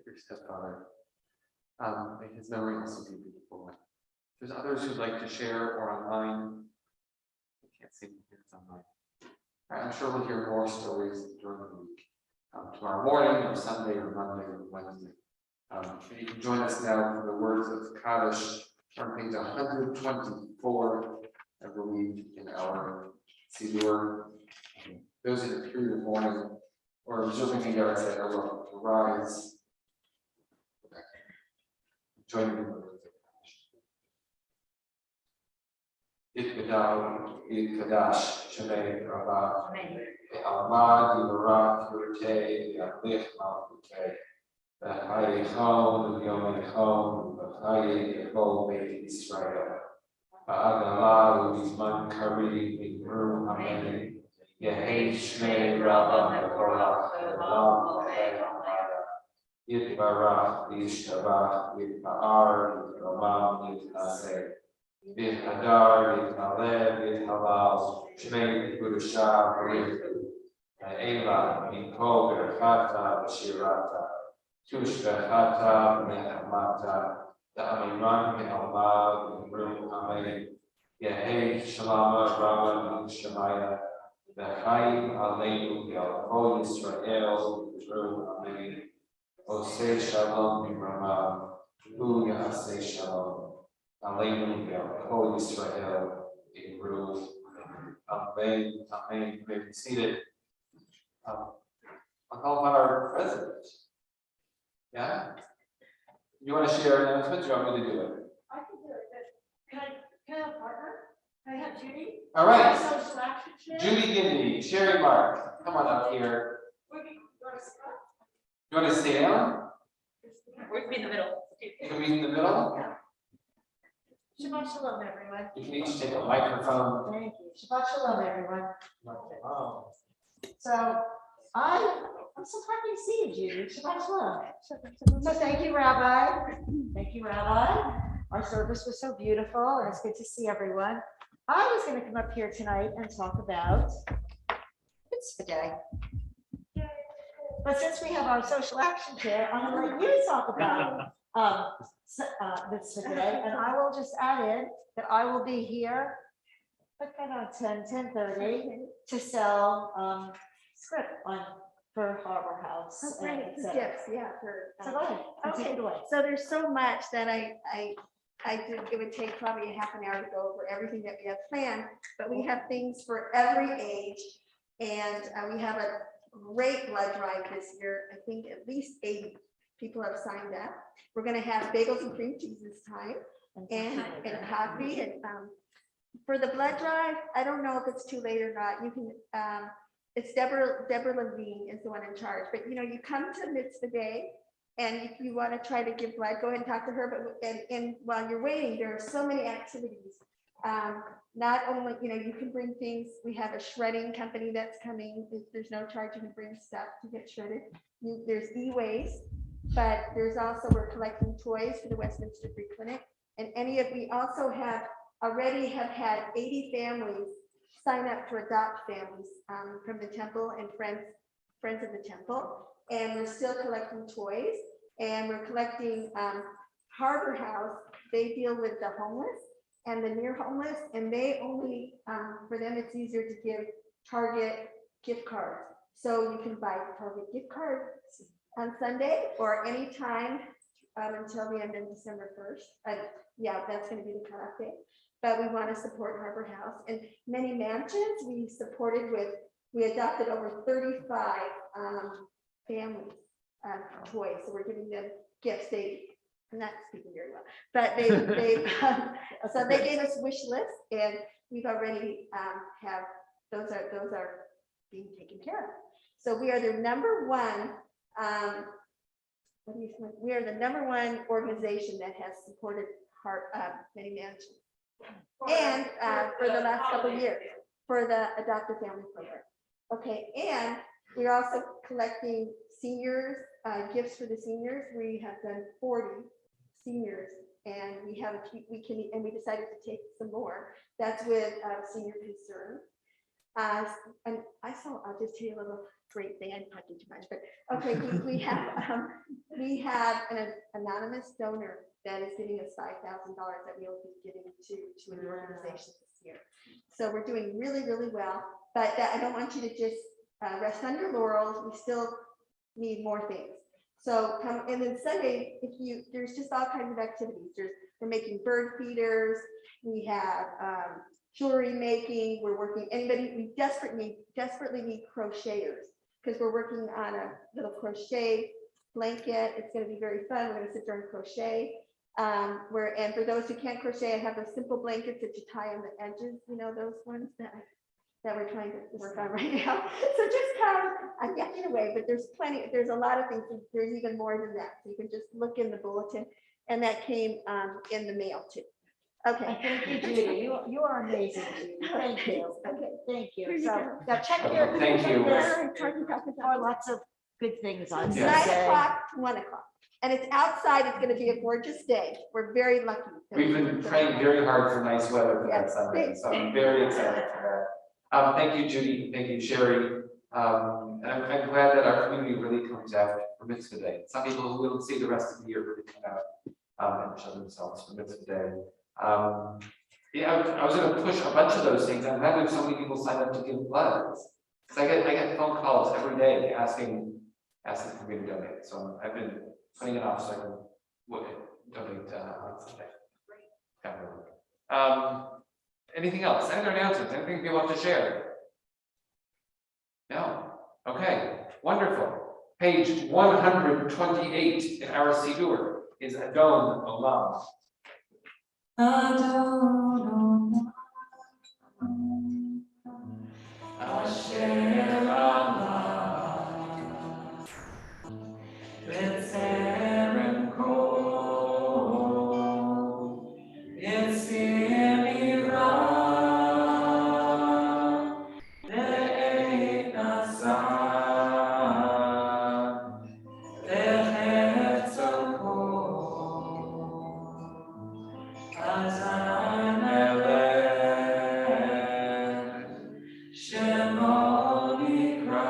your stepfather. May his memory also be beautiful. If there's others who'd like to share or online, I can't see any hands online. I'm sure we'll hear more stories during the week. Tomorrow morning or Sunday or Monday or Wednesday. You can join us now for the words of Kaddish on page 124, I believe, in our Siddur. Those in the period of mourning or observing the Yartzeit are welcome to rise. Join me in the words of Kaddish. Kadash, Shemei, Rabah, Almad, Yivarak, Yurtei, Yachlich, Malchutei, V'chayechom, V'yom V'chayechom, Beit Yisrael, V'agalah, V'zman Kari, V'yimru, Amen, Yehei Shmei, Rabah, V'korach, V'olam, Yitbarach, V'yishtabach, Yitba'ar, V'yomam, Yitnaseh, V'hadar, V'haleh, V'halal, Shmei, V'udashah, V'richu, V'ela, V'ko, V'chata, V'shirata, Tush, V'chata, V'nehamata, V'amiran, V'alma, V'imru, Amen, Yehei Shalama, Rama, V'shamaya, V'chaim, Aleinu, V'al Yisrael, V'imru, Amen, Oseh Shalom, V'rama, Hu Yaseh Shalom, Aleinu, V'al Yisrael, V'imru, Amen, Amen. You may be seated. I'll call on our president. Yeah? You want to share announcements, or you want me to do it? I can do it, but can I have a partner? Can I have Judy? All right, Social action chair? Judy Gindi, Sherry Mark, come on up here. You want to stay down? We can be in the middle. You can be in the middle. Shabbat shalom, everyone. You can each take a microphone. Thank you. Shabbat shalom, everyone. Oh. So I'm so happy to see you, Judy. Shabbat shalom. So thank you, Rabbi. Thank you, Rabbi. Our service was so beautiful, and it's good to see everyone. I was going to come up here tonight and talk about Mitzvah Day. But since we have our social action chair, I'm going to let you talk about Mitzvah Day, and I will just add in that I will be here at kind of 10:30 to sell script for Harbor House. Oh, great. et cetera. Yes, yeah. So go ahead, take Okay, it away. so there's so much that I did, it would take probably a half an hour to go over everything that we have planned, but we have things for every age. And we have a great blood drive this year. I think at least 80 people have signed up. We're gonna have bagels and cream cheese this time and coffee. And for the blood drive, I don't know if it's too late or not. You can, it's Deborah Levine is the one in charge, but you know, you come to Mitzvah Day and if you want to try to give blood, go ahead and talk to her. But and while you're waiting, there are so many activities. Not only, you know, you can bring things. We have a shredding company that's coming. There's no charge. You can bring stuff to get shredded. There's e-waste, but there's also, we're collecting toys for the Westminster Free Clinic. And we also have already have had 80 families sign up to adopt families from the temple and friends of the temple. And we're still collecting toys, and we're collecting Harbor House. They deal with the homeless and the near homeless, and they only, for them, it's easier to give Target gift cards. So you can buy Target gift cards on Sunday or anytime until the end of December 1st. Yeah, that's going to be the cutoff date. But we want to support Harbor House and many mansions. We supported we adopted over 35 families toys. So we're giving them gifts. I'm not speaking very well, but so they gave us wish lists, and we've already have those are being taken care of. So we are their #1 we are the #1 organization that has supported many mansions. And for the last couple of years, for the adoptive family program. Okay, and we're also collecting seniors, gifts for the seniors. We have done 40 seniors, and we decided to take some more. That's with Senior Concern. And I'll just tell you a little great thing. I'm talking too much, but okay, we have an anonymous donor that is giving us $5,000 that we'll be giving to an organization this year. So we're doing really, really well, but I don't want you to just rest on your laurels. We still need more things. So come, and then Sunday, there's just all kinds of activities. We're making bird feeders. We have jewelry making. We're working, we desperately need crocheters, because we're working on a little crochet blanket. It's going to be very fun. We're going to sit there and crochet. And for those who can't crochet, I have those simple blankets that you tie on the edges, those ones that we're trying to work on right now. So just come, I'm getting away, but there's a lot of things. There's even more than that. So you can just look in the bulletin, and that came in the mail too. Okay. Thank you, Judy. You are amazing, Judy. Thank you. Okay. Thank Here you. you So go. now check your. Thank you. There are lots of good things on 9 Sunday. o'clock to 1 o'clock. And it's outside. It's going to be a gorgeous day. We're very lucky. We've been praying very hard for nice weather for that Yes, Sunday, thanks. so I'm very excited for that. Thank you, Judy. Thank you, Sherry. And I'm glad that our community really comes out for Mitzvah Day. Some people who will see the rest of the year really come out and show themselves for Mitzvah Day. I was going to push a bunch of those things. I'm glad that so many people signed up to give blood. Because I get phone calls every day asking for me to donate. So I've been putting it off so I can donate on Sunday. Anything else? Any other announcements? Anything people want to share? No. Okay. Wonderful. Page 128 in our Siddur is Adon Olam. Asher Allah, B'Tselem Kol, Yitzir Ira, Le'et Nasar, Le'chetzol Kol, Azan Elech, Shemo Nikra,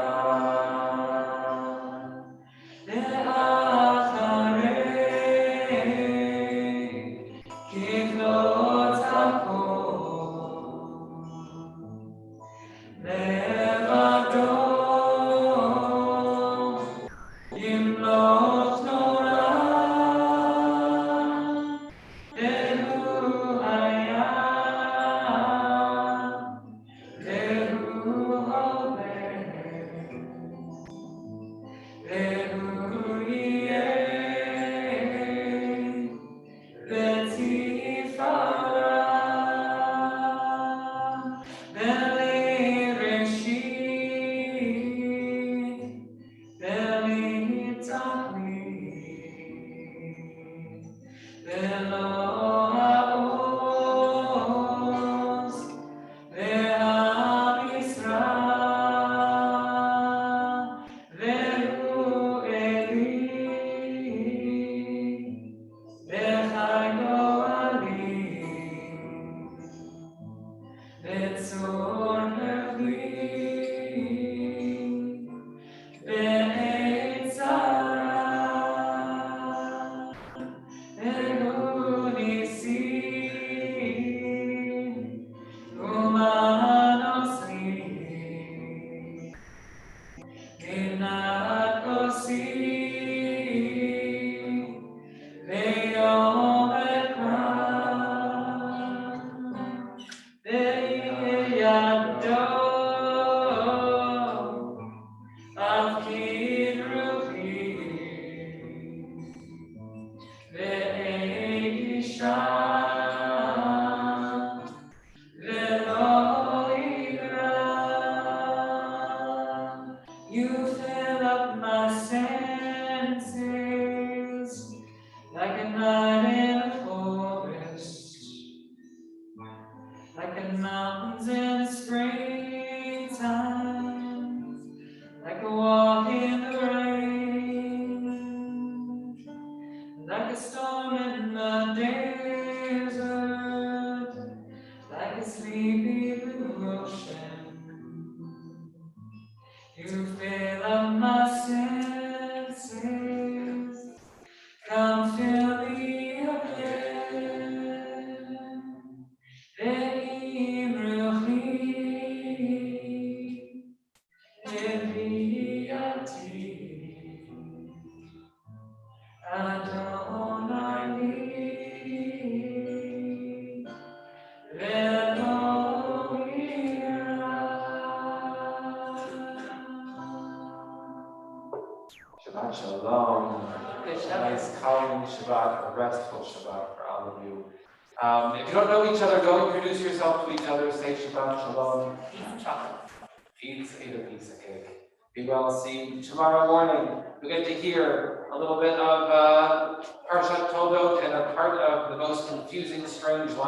Le'acharei, Kivlot HaKol, Levado, Yimloch Torah, Lehu Hayam, Lehu Omer, Lehu Yeh, Betifara, Beli Reshit, Beli Tachlit, Belo Haoz, Ve'am Yisrael, Ve'hu Eli, Ve'chayo Ali, Ve'tzor Nefli, Ve'et Zara, Ve'hu Nisim, Umanosri, Minat Kosi, Ve'yom Ekram, Ve'yado, Avkid Ruchi, Ve'isha, Ve'lo Igra. You fill up my senses mountains in springtime, like a walk in the rain, like a storm in the desert, like a sleepy blue ocean. You fill up my senses, come fill me again. Ve'im ruchi leviati, Adonai ve'lo Shabbat Shalom. Good A Shabbat. nice calming Shabbat, a restful Shabbat for all of you. If you don't know each other, go introduce yourself to each other, say Shabbat Shalom. Eat some chocolate. Eat a piece of cake. Be well, see you tomorrow morning. We get to hear a little bit of Parshat Toldot and a part of the most confusing, strange line.